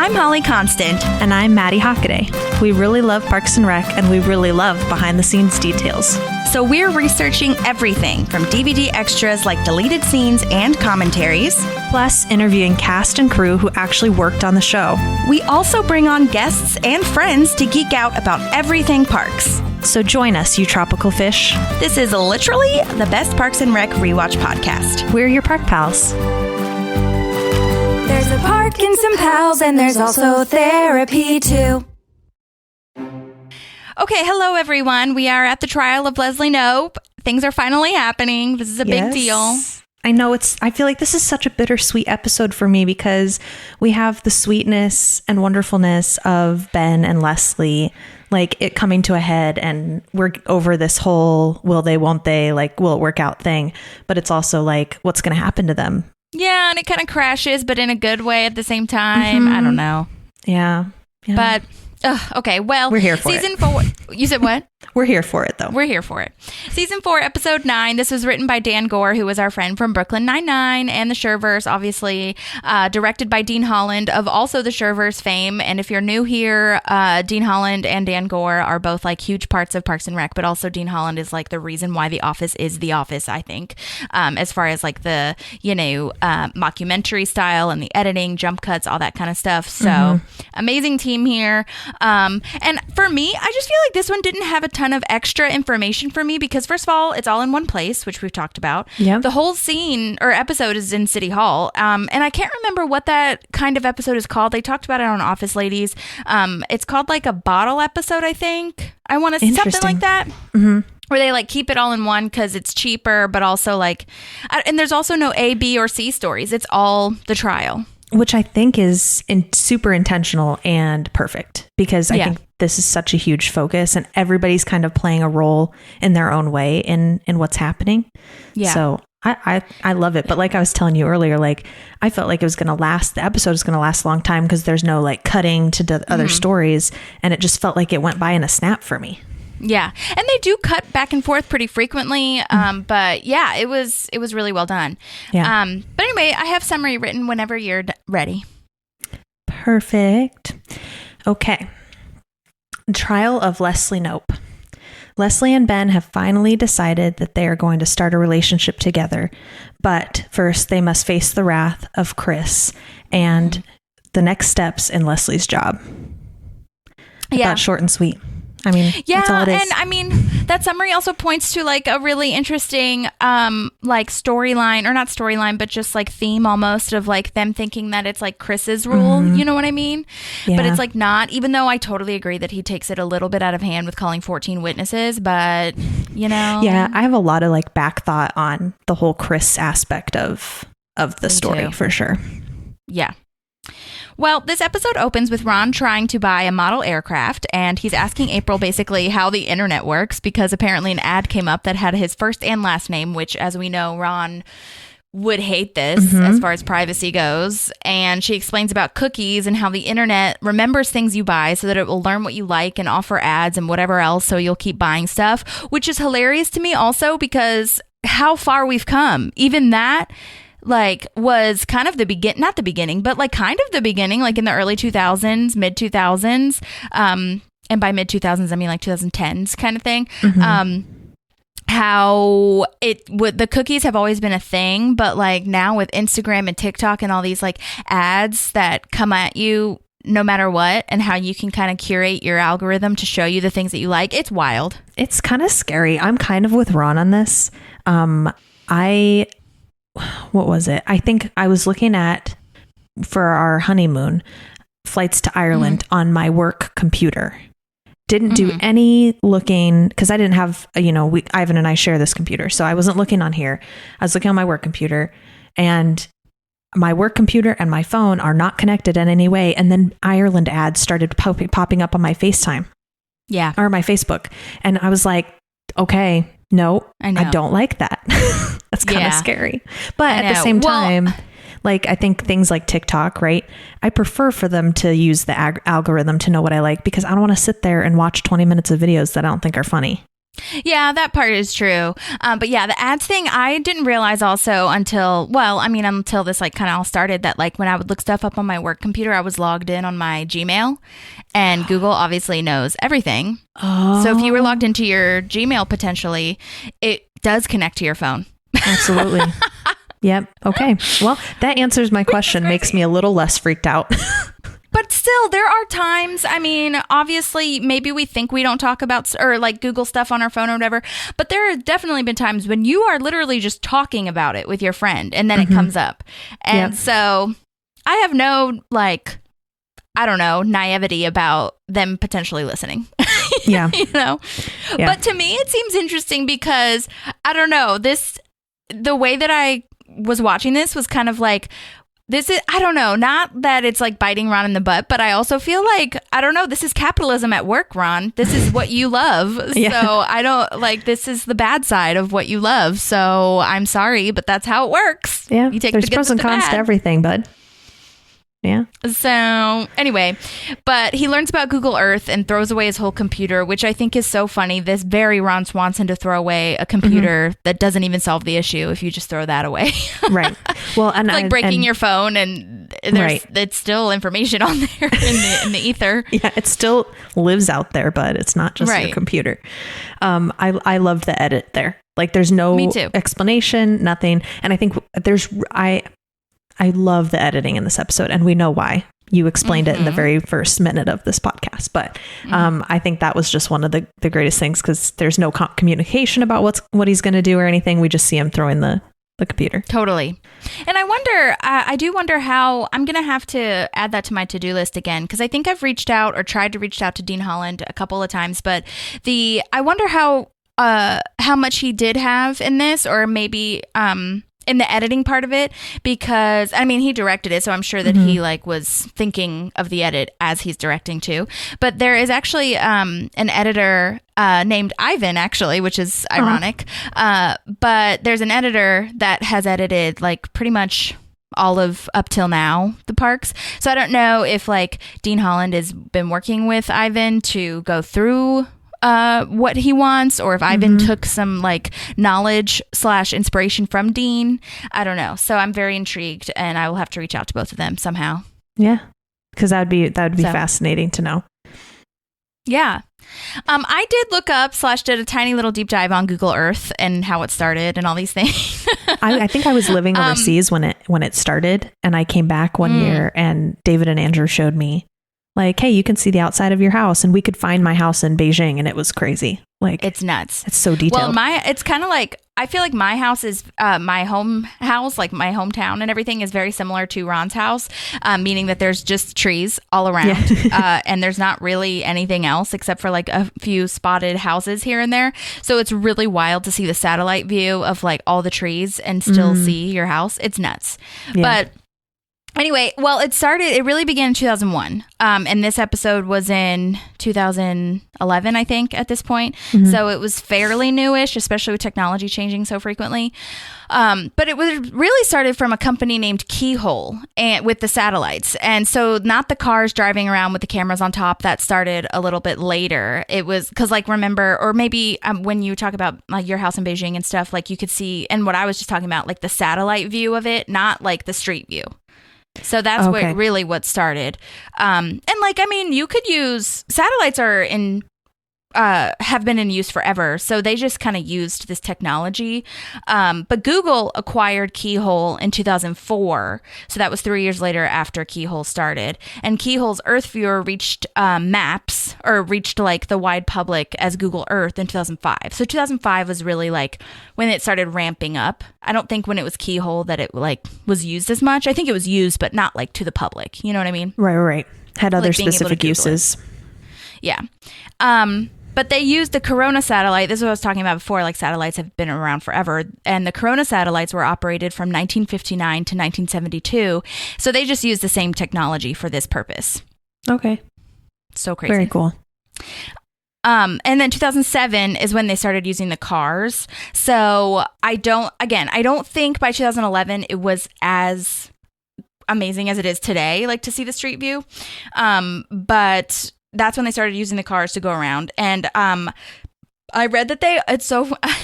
I'm Holly Constant. And I'm Maddie Hockaday. We really love Parks and Rec, and we really love behind-the-scenes details. So we're researching everything from DVD extras like deleted scenes and commentaries, plus interviewing cast and crew who actually worked on the show. We also bring on guests and friends to geek out about everything parks. So join us, you tropical fish. This is literally the best Parks and Rec rewatch podcast. We're your park pals. There's a park and some pals, and there's also therapy too. Okay, hello everyone. We are at the trial of Leslie Knope. Things are finally happening. This is a big deal. I know I feel like this is such a bittersweet episode for me because we have the sweetness and wonderfulness of Ben and Leslie, like it coming to a head, and we're over this whole will they, won't they, like will it work out thing. But it's also like what's going to happen to them. Yeah, and it kind of crashes, but in a good way at the same time. I don't know. Yeah. But, okay, well, we're here for Season 4. You said what? We're here for it, though. We're here for it. Season 4, Episode 9. This was written by Dan Gore, who was our friend from Brooklyn Nine-Nine and the Sherverse, obviously. Directed by Dean Holland of also the Sherverse fame. And if you're new here, Dean Holland and Dan Gore are both like huge parts of Parks and Rec, but also Dean Holland is like the reason why The Office is The Office, I think, as far as like the, mockumentary style and the editing, jump cuts, all that kind of stuff. So amazing team here. And for me, I just feel like this one didn't have a ton of extra information for me because first of all, it's all in one place, which we've talked about. Yeah. The whole scene or episode is in City Hall. And I can't remember what that kind of episode is called. They talked about it on Office Ladies. It's called like a bottle episode, I think. I want to say something like that. Mm-hmm. Where they like keep it all in one because it's cheaper, but also like, and there's also no A, B, or C stories. It's all the trial. Which I think is super intentional and perfect because I think this is such a huge focus and everybody's kind of playing a role in their own way in what's happening. Yeah. So I love it. But like I was telling you earlier, like I felt like it was going to last, the episode is going to last a long time because there's no like cutting to other stories. And it just felt like it went by in a snap for me. Yeah. And they do cut back and forth pretty frequently. But yeah, it was really well done. Yeah. But anyway, I have summary written whenever you're ready. Perfect. Okay. Trial of Leslie Knope. Leslie and Ben have finally decided that they are going to start a relationship together. But first they must face the wrath of Chris and the next steps in Leslie's job. I thought short and sweet. I mean, that's all it is. And I mean, that summary also points to like a really interesting like storyline, or not storyline, but just like theme almost of like them thinking that it's like Chris's rule. You know what I mean? Yeah. But it's like not, even though I totally agree that he takes it a little bit out of hand with calling 14 witnesses, but Yeah, I have a lot of like back thought on the whole Chris aspect of the story for sure. Yeah. Well, this episode opens with Ron trying to buy a model aircraft, and he's asking April basically how the internet works because apparently an ad came up that had his first and last name, which, as we know, Ron would hate this as far as privacy goes. And she explains about cookies and how the internet remembers things you buy so that it will learn what you like and offer ads and whatever else, so you'll keep buying stuff, which is hilarious to me also because how far we've come. Even that like was kind of not the beginning, but like kind of the beginning, like in the early 2000s, mid 2000s. And by mid 2000s, I mean like 2010s kind of thing. How the cookies have always been a thing, but like now with Instagram and TikTok and all these like ads that come at you no matter what, and how you can kind of curate your algorithm to show you the things that you like. It's wild. It's kind of scary. I'm kind of with Ron on this. What was it? I think I was looking at, for our honeymoon, flights to Ireland on my work computer. Didn't do any looking because I didn't have, Ivan and I share this computer. So I wasn't looking on here. I was looking on my work computer, and my work computer and my phone are not connected in any way. And then Ireland ads started popping up on my FaceTime. Yeah. Or my Facebook. And I was like, okay, no, I don't like that. That's kind of scary. But at the same time, like I think things like TikTok, right? I prefer for them to use the algorithm to know what I like because I don't want to sit there and watch 20 minutes of videos that I don't think are funny. Yeah, that part is true. But yeah, the ads thing, I didn't realize also until this like kind of all started, that like when I would look stuff up on my work computer, I was logged in on my Gmail, and Google obviously knows everything. Oh. So if you were logged into your Gmail, potentially, it does connect to your phone. Absolutely. Yep. Okay. Well, that answers my question. Makes me a little less freaked out. But still, there are times, I mean, obviously, maybe we think we don't talk about or like Google stuff on our phone or whatever, but there have definitely been times when you are literally just talking about it with your friend and then it comes up. And so I have no, like, I don't know, naivety about them potentially listening. Yeah. You know? Yeah. But to me, it seems interesting because, I don't know, the way that I was watching this was kind of like, this is, I don't know, not that it's like biting Ron in the butt, but I also feel like, I don't know, this is capitalism at work, Ron. This is what you love. Yeah. So I don't like, this is the bad side of what you love. So I'm sorry, but that's how it works. Yeah. You take There's pros and cons to everything, bud. Yeah. So anyway, but he learns about Google Earth and throws away his whole computer, which I think is so funny. This very Ron Swanson to throw away a computer that doesn't even solve the issue if you just throw that away. Right. Well, and like breaking your phone and there's it's still information on there in the ether. Yeah, it still lives out there, but it's not just your computer. I loved the edit there. Like there's no explanation, nothing. And I think I love the editing in this episode, and we know why. You explained it in the very first minute of this podcast, but I think that was just one of the greatest things because there's no communication about what he's going to do or anything. We just see him throwing the computer. Totally. And I do wonder how I'm going to have to add that to my to-do list again, because I think I've reached out or tried to reach out to Dean Holland a couple of times, but I wonder how much he did have in this, or maybe in the editing part of it, because I mean he directed it, so I'm sure that he like was thinking of the edit as he's directing too. But there is actually an editor named Ivan, actually, which is ironic. But there's an editor that has edited like pretty much all of up till now the parks. So I don't know if like Dean Holland has been working with Ivan to go through what he wants, or if Ivan took some like knowledge / inspiration from Dean. I don't know. So I'm very intrigued, and I will have to reach out to both of them somehow. Yeah, because that would be fascinating to know. Yeah. I did look up / did a tiny little deep dive on Google Earth and how it started and all these things. I think I was living overseas when it started, and I came back one year, and David and Andrew showed me like, hey, you can see the outside of your house, and we could find my house in Beijing, and it was crazy. Like, it's nuts. It's so detailed. Well, it's kind of like, I feel like my house is my home house, like my hometown and everything is very similar to Ron's house, meaning that there's just trees all around, and there's not really anything else except for like a few spotted houses here and there. So it's really wild to see the satellite view of like all the trees and still see your house. It's nuts. Yeah. But anyway, well, it really began in 2001. And this episode was in 2011, I think, at this point. So it was fairly newish, especially with technology changing so frequently. But it was really started from a company named Keyhole and with the satellites. And so not the cars driving around with the cameras on top. That started a little bit later. It was because like, remember, or maybe when you talk about like your house in Beijing and stuff, like you could see, and what I was just talking about, like the satellite view of it, not like the street view. So that's what started. And like, I mean, you could use satellites have been in use forever. So they just kind of used this technology. But Google acquired Keyhole in 2004. So that was 3 years later after Keyhole started. And Keyhole's Earth Viewer reached reached like the wide public as Google Earth in 2005. So 2005 was really like when it started ramping up. I don't think when it was Keyhole that it like was used as much. I think it was used, but not like to the public. You know what I mean? Right. Had other like specific uses. Yeah. But they used the Corona satellite. This is what I was talking about before. Like satellites have been around forever. And the Corona satellites were operated from 1959 to 1972. So they just used the same technology for this purpose. Okay. So crazy. Very cool. And then 2007 is when they started using the cars. So I don't think by 2011 it was as amazing as it is today, like to see the street view. But that's when they started using the cars to go around. And I read that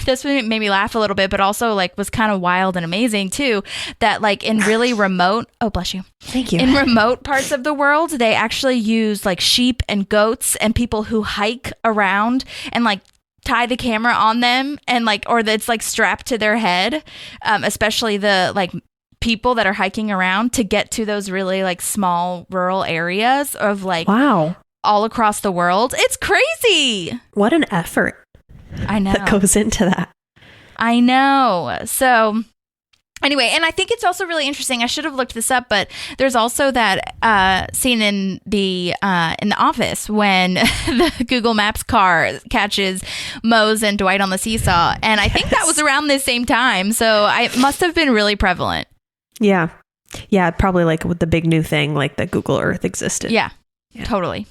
this made me laugh a little bit, but also like was kind of wild and amazing too, that like in really remote, oh, bless you. Thank you. In remote parts of the world, they actually use like sheep and goats and people who hike around and like tie the camera on them and like, or that's like strapped to their head, especially the like people that are hiking around to get to those really like small rural areas of like, wow, all across the world. It's crazy. What an effort. I know. That goes into that. I know. So anyway, and I think it's also really interesting. I should have looked this up, but there's also that scene in the office when the Google Maps car catches Mose and Dwight on the seesaw. And I think that was around the same time. So it must have been really prevalent. Yeah. Yeah. Probably like with the big new thing, like that Google Earth existed. Yeah. Totally.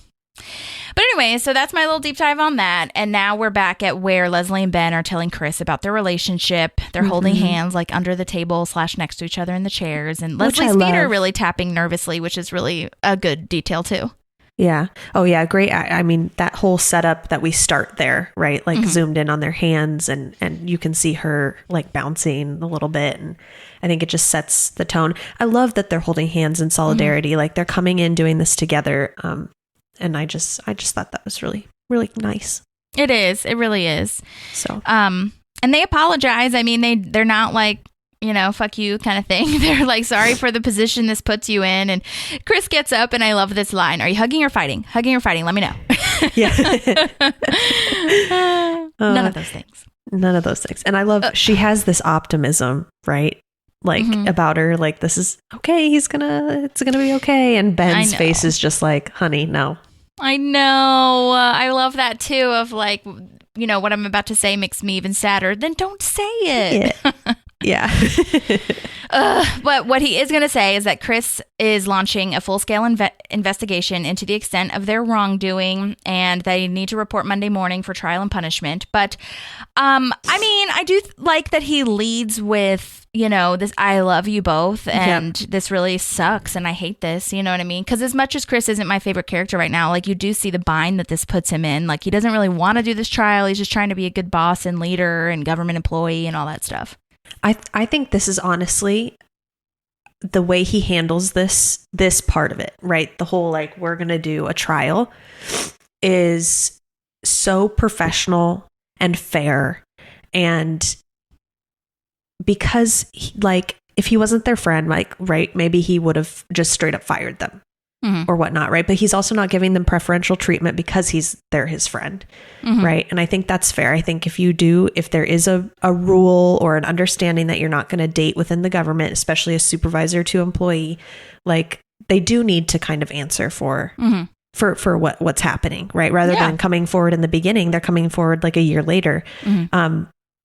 But anyway, so that's my little deep dive on that. And now we're back at where Leslie and Ben are telling Chris about their relationship. They're holding hands like under the table / next to each other in the chairs. And Leslie's feet are really tapping nervously, which is really a good detail too. Yeah. Oh yeah. Great. I mean, that whole setup that we start there, right? Like zoomed in on their hands and you can see her like bouncing a little bit. And I think it just sets the tone. I love that they're holding hands in solidarity. Like they're coming in doing this together. And I just thought that was really, really nice. It is. It really is. So, and they apologize. I mean, they're not like, you know, fuck you kind of thing. They're like, sorry for the position this puts you in. And Chris gets up and I love this line. Are you hugging or fighting? Hugging or fighting? Let me know. Yeah. None of those things. None of those things. And I love, she has this optimism, right? Like about her, like, this is okay. It's gonna be okay. And Ben's face is just like, honey, no. I know. I love that too of like, you know, what I'm about to say makes me even sadder. Then don't say it. Yeah. But what he is going to say is that Chris is launching a full-scale investigation into the extent of their wrongdoing, and they need to report Monday morning for trial and punishment. But, I mean, I do like that he leads with, you know, this, I love you both, and this really sucks, and I hate this, you know what I mean? Because as much as Chris isn't my favorite character right now, like, you do see the bind that this puts him in. Like, he doesn't really want to do this trial. He's just trying to be a good boss and leader and government employee and all that stuff. I think this is honestly the way he handles this part of it, right? The whole, like, we're going to do a trial is so professional and fair. And because like, if he wasn't their friend, like, right, maybe he would have just straight up fired them or whatnot, right? But he's also not giving them preferential treatment because they're his friend, right? And I think that's fair. I think if there is a rule or an understanding that you're not going to date within the government, especially a supervisor to employee, like, they do need to kind of answer for what's happening, right? Rather than coming forward in the beginning, they're coming forward like a year later.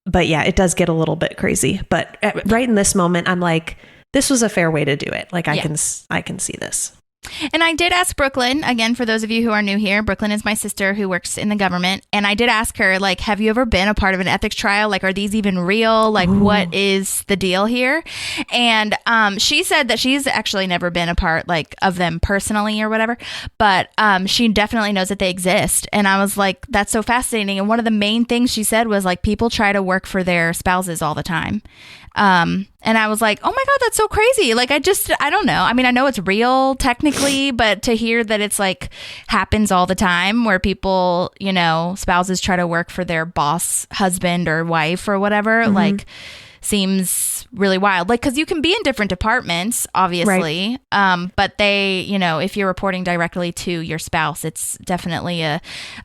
But yeah, it does get a little bit crazy. But right in this moment, I'm like, this was a fair way to do it. Like, I can see this. And I did ask Brooklyn, again, for those of you who are new here, Brooklyn is my sister who works in the government. And I did ask her, like, have you ever been a part of an ethics trial? Like, are these even real? Like, what is the deal here? And she said that she's actually never been a part, like, of them personally or whatever. But she definitely knows that they exist. And I was like, that's so fascinating. And one of the main things she said was, like, people try to work for their spouses all the time. And I was like, oh my God, that's so crazy. Like, I don't know. I mean, I know it's real technically, but to hear that it's like happens all the time where people, you know, spouses try to work for their boss, husband or wife or whatever, like, seems really wild. Like, because you can be in different departments, obviously, but they, you know, if you're reporting directly to your spouse, it's definitely a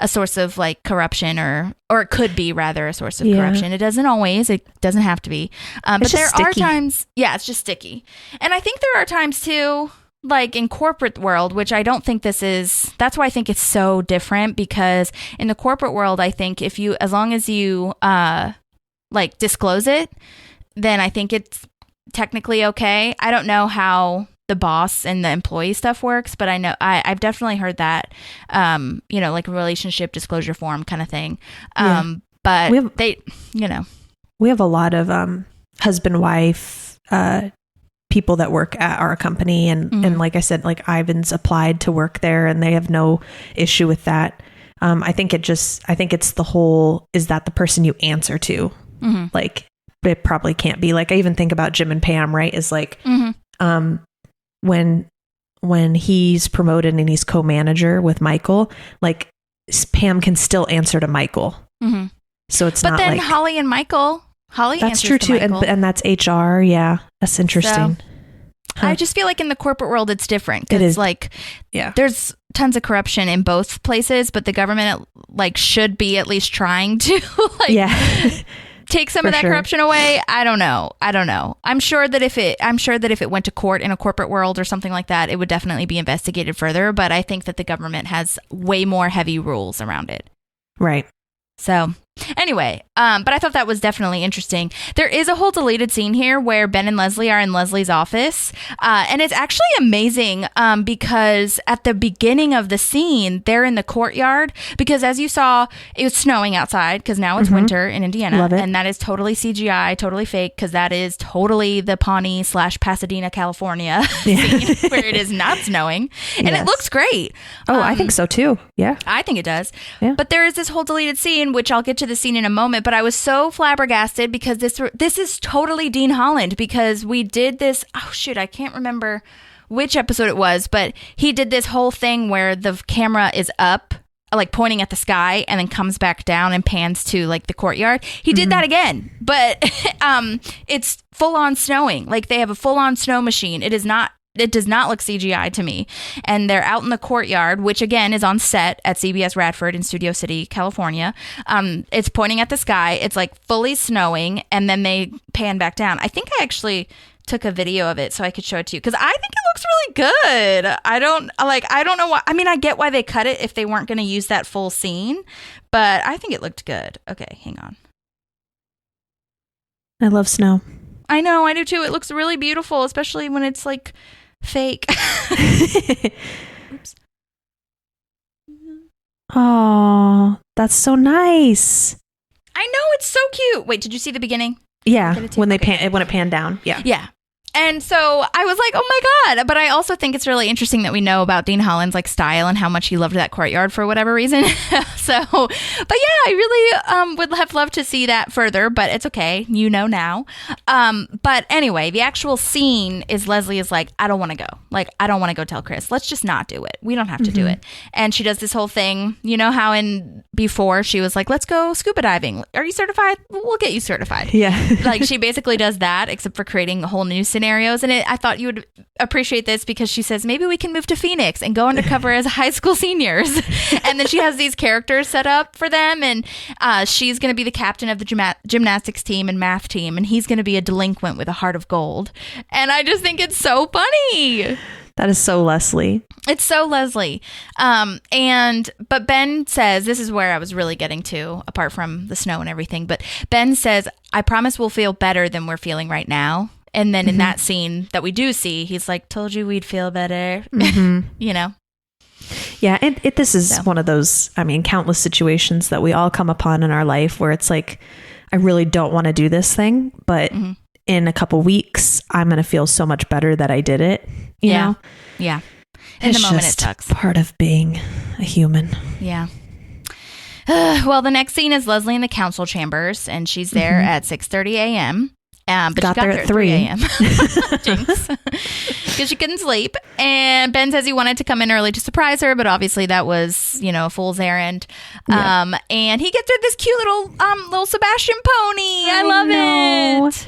source of like corruption or it could be rather a source of corruption. It doesn't have to be. But there are times, it's just sticky. And I think there are times too, like in corporate world, which I don't think that's why I think it's so different, because in the corporate world, I think as long as you, like disclose it, then I think it's technically okay. I don't know how the boss and the employee stuff works, but I know I've definitely heard that, you know, like a relationship disclosure form kind of thing. But we have a lot of husband, wife, people that work at our company. And like I said, like Ivan's applied to work there and they have no issue with that. I think it's the whole, is that the person you answer to? Like, it probably can't be. Like, I even think about Jim and Pam, right? Is like, when he's promoted and he's co-manager with Michael, like Pam can still answer to Michael. So it's not like. But then Holly and Michael. That's true too. And that's HR. Yeah. That's interesting. So, I just feel like in the corporate world, it's different. It is like, there's tons of corruption in both places, but the government like should be at least trying to like take some of that corruption away. I don't know. I'm sure that if it went to court in a corporate world or something like that, it would definitely be investigated further. But I think that the government has way more heavy rules around it. Right. So anyway, but I thought that was definitely interesting. There is a whole deleted scene here where Ben and Leslie are in Leslie's office. And it's actually amazing because at the beginning of the scene, they're in the courtyard because as you saw, it was snowing outside because now it's winter in Indiana. Love it. And that is totally CGI, totally fake because that is totally the Pawnee/Pasadena, California scene where it is not snowing. And it looks great. Oh, I think so too. Yeah. I think it does. Yeah. But there is this whole deleted scene, which I'll get to the scene in a moment, but I was so flabbergasted because this is totally Dean Holland because we did this, oh shoot, I can't remember which episode it was, but he did this whole thing where the camera is up, like pointing at the sky and then comes back down and pans to like the courtyard. He did that again, but it's full on snowing. Like they have a full on snow machine. It does not look CGI to me. And they're out in the courtyard, which again is on set at CBS Radford in Studio City, California. It's pointing at the sky. It's like fully snowing. And then they pan back down. I think I actually took a video of it so I could show it to you because I think it looks really good. I don't know why. I mean, I get why they cut it if they weren't going to use that full scene, but I think it looked good. Okay, hang on. I love snow. I know, I do too. It looks really beautiful, especially when it's like fake. Oops. Oh, that's so nice. I know, it's so cute. Wait, did you see the beginning? Yeah, when it panned down. Yeah. And so I was like, oh my God. But I also think it's really interesting that we know about Dean Holland's like style and how much he loved that courtyard for whatever reason. But yeah, I really would have loved to see that further, but it's okay. You know now. But anyway, the actual scene is Leslie is like, I don't want to go. Like, I don't want to go tell Chris. Let's just not do it. We don't have to do it. And she does this whole thing. You know how before she was like, let's go scuba diving. Are you certified? We'll get you certified. Yeah. Like she basically does that, except for creating a whole new scenario. And I thought you would appreciate this because she says, maybe we can move to Phoenix and go undercover as high school seniors. And then she has these characters set up for them. And she's going to be the captain of the gymnastics team and math team. And he's going to be a delinquent with a heart of gold. And I just think it's so funny. That is so Leslie. It's so Leslie. But Ben says, this is where I was really getting to, apart from the snow and everything. But Ben says, I promise we'll feel better than we're feeling right now. And then in that scene that we do see, he's like, told you we'd feel better, you know? Yeah. And this is one of those, I mean, countless situations that we all come upon in our life where it's like, I really don't want to do this thing, but in a couple weeks, I'm going to feel so much better that I did it. You know? Yeah. In the moment, it sucks. Part of being a human. Yeah. Well, the next scene is Leslie in the council chambers, and she's there at 6:30 a.m. But she got there at 3 a.m. Jinx. Because she couldn't sleep. And Ben says he wanted to come in early to surprise her, but obviously that was, a fool's errand. And he gets her this cute little Sebastian pony. I love it.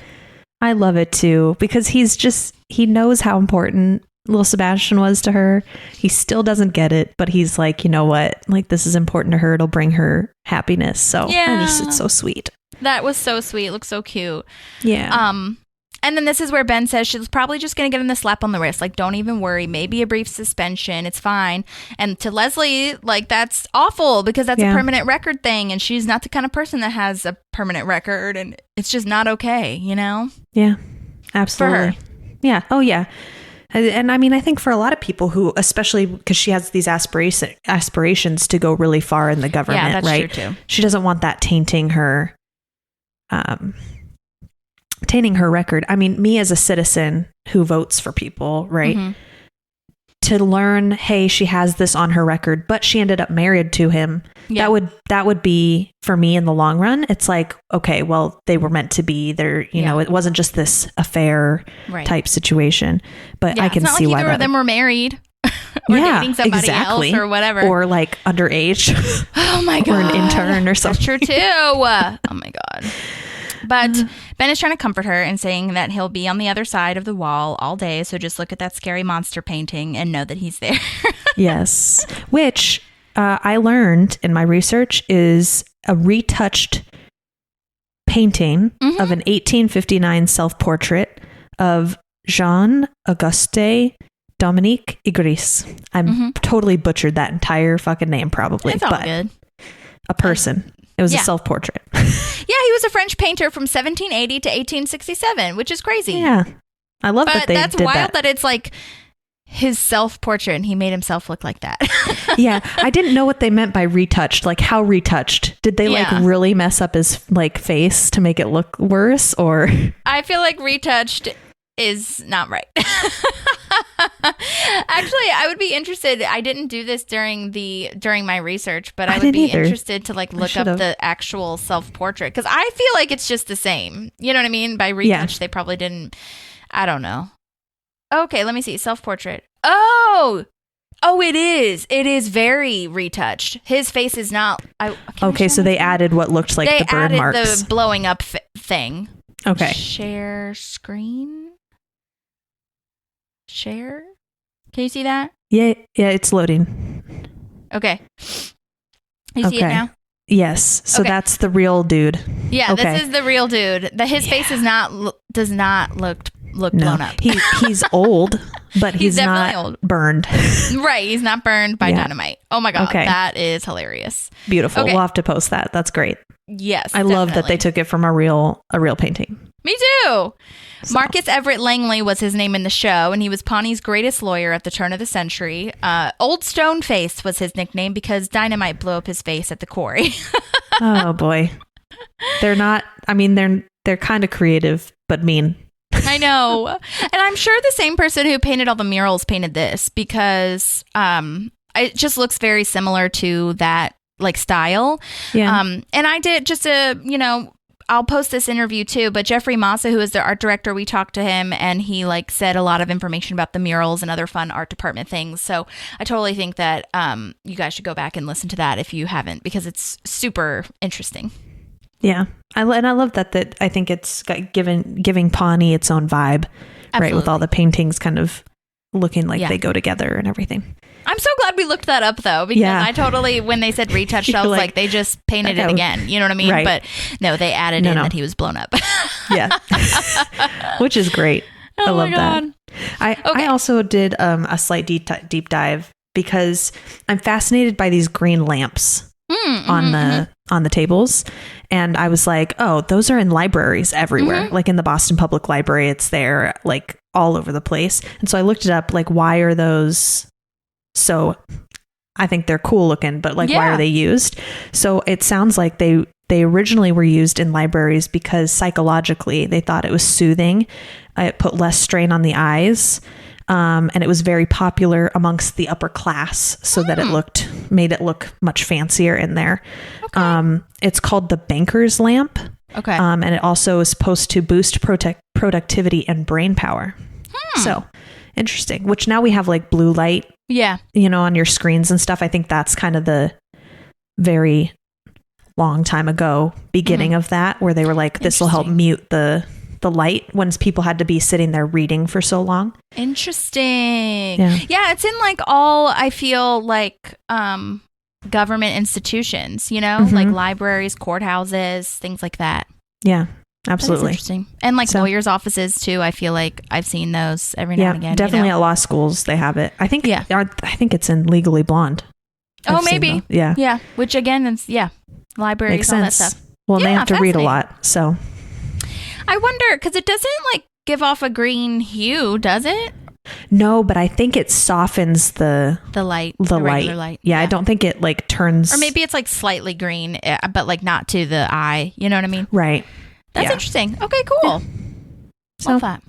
I love it too, because he knows how important little Sebastian was to her. He still doesn't get it, but he's like, you know what? Like, this is important to her. It'll bring her happiness. So it's so sweet. That was so sweet. It looks so cute. Yeah. And then this is where Ben says she's probably just going to get him the slap on the wrist. Like, don't even worry. Maybe a brief suspension. It's fine. And to Leslie, like, that's awful because that's a permanent record thing. And she's not the kind of person that has a permanent record. And it's just not okay, you know? Yeah, absolutely. For her. Yeah. Oh, yeah. And I mean, I think for a lot of people who, especially because she has these aspirations to go really far in the government, yeah, that's right? True too. She doesn't want that tainting her record. I mean, me as a citizen who votes for people, right? to learn, hey, she has this on her record, but she ended up married to him. Yeah. That would be, for me in the long run, it's like, okay, well, they were meant to be there. You know, it wasn't just this affair type situation, but I can see why either of them were married or dating somebody else or whatever. Or like underage. Oh my God. Or an intern or something. That's true too. Oh my God. But Ben is trying to comfort her and saying that he'll be on the other side of the wall all day. So just look at that scary monster painting and know that he's there. Yes. Which I learned in my research is a retouched painting of an 1859 self-portrait of Jean-Auguste Dominique Igris. I'm totally butchered that entire fucking name probably. It's all good. A person. It was a self-portrait. Yeah, he was a French painter from 1780 to 1867, which is crazy. Yeah. I love that they did that. But that's wild that it's like his self-portrait and he made himself look like that. Yeah. I didn't know what they meant by retouched. Like how retouched? Did they like really mess up his like face to make it look worse, or? I feel like retouched is not right. Actually, I would be interested. I didn't do this during my research, but I would be interested to like look up the actual self-portrait, because I feel like it's just the same. You know what I mean? By retouch, they probably didn't. I don't know. Okay, let me see. Self-portrait. Oh, it is. It is very retouched. His face is not. Okay, so they added what looked like the burn marks. They added the blowing up thing. Okay. Share screen. Share? Can you see that? Yeah, it's loading. Okay. You see it now? Yes. So that's the real dude. Yeah, this is the real dude. His face does not look blown up. He's old, but he's not old. Burned. Right, he's not burned by dynamite. Oh my God, that is hilarious. Beautiful. Okay. We'll have to post that. That's great. Yes, I love that they took it from a real painting. Me too. So. Marcus Everett Langley was his name in the show, and he was Pawnee's greatest lawyer at the turn of the century. Old Stone Face was his nickname because dynamite blew up his face at the quarry. Oh boy, they're not. I mean, they're kind of creative, but mean. I know, and I'm sure the same person who painted all the murals painted this, because it just looks very similar to that like style. Yeah. And I did just I'll post this interview too, but Jeffrey Mossa, who is the art director, we talked to him and he like said a lot of information about the murals and other fun art department things. So I totally think that you guys should go back and listen to that if you haven't, because it's super interesting. Yeah. I love that I think it's got giving Pawnee its own vibe. Absolutely. Right, with all the paintings kind of looking like they go together and everything. I'm so glad we looked that up though, because I totally, when they said retouched, I was like they just painted it again. You know what I mean? Right. But no, they added that he was blown up. Yeah. Which is great. I love that. I also did a slight deep dive because I'm fascinated by these green lamps on the tables. And I was like, oh, those are in libraries everywhere. Mm-hmm. Like in the Boston Public Library, it's there like all over the place. And so I looked it up, like, why are those? So I think they're cool looking, but like, why are they used? So it sounds like they originally were used in libraries because psychologically they thought it was soothing. It put less strain on the eyes. And it was very popular amongst the upper class, so that it made it look much fancier in there. Okay. It's called the banker's lamp. Okay. And it also is supposed to boost productivity and brain power. So interesting. Which now we have like blue light. Yeah. On your screens and stuff. I think that's kind of the very long time ago beginning of that, where they were like, this will help mute the light when people had to be sitting there reading for so long. Interesting. Yeah, it's in like all, I feel like government institutions, like libraries, courthouses, things like that. Yeah, absolutely. Interesting. And like lawyers' offices too. I feel like I've seen those every now and again. Definitely at law schools they have it. I think I think it's in Legally Blonde. Oh, maybe. Yeah. Yeah. Which again is libraries, makes all sense. That stuff. Well, they have to read a lot, so. I wonder, because it doesn't like give off a green hue, does it? No, but I think it softens the light, the light. Yeah, I don't think it like turns. Or maybe it's like slightly green, but like not to the eye. You know what I mean? Right. That's interesting. Okay, cool. Yeah. Love that.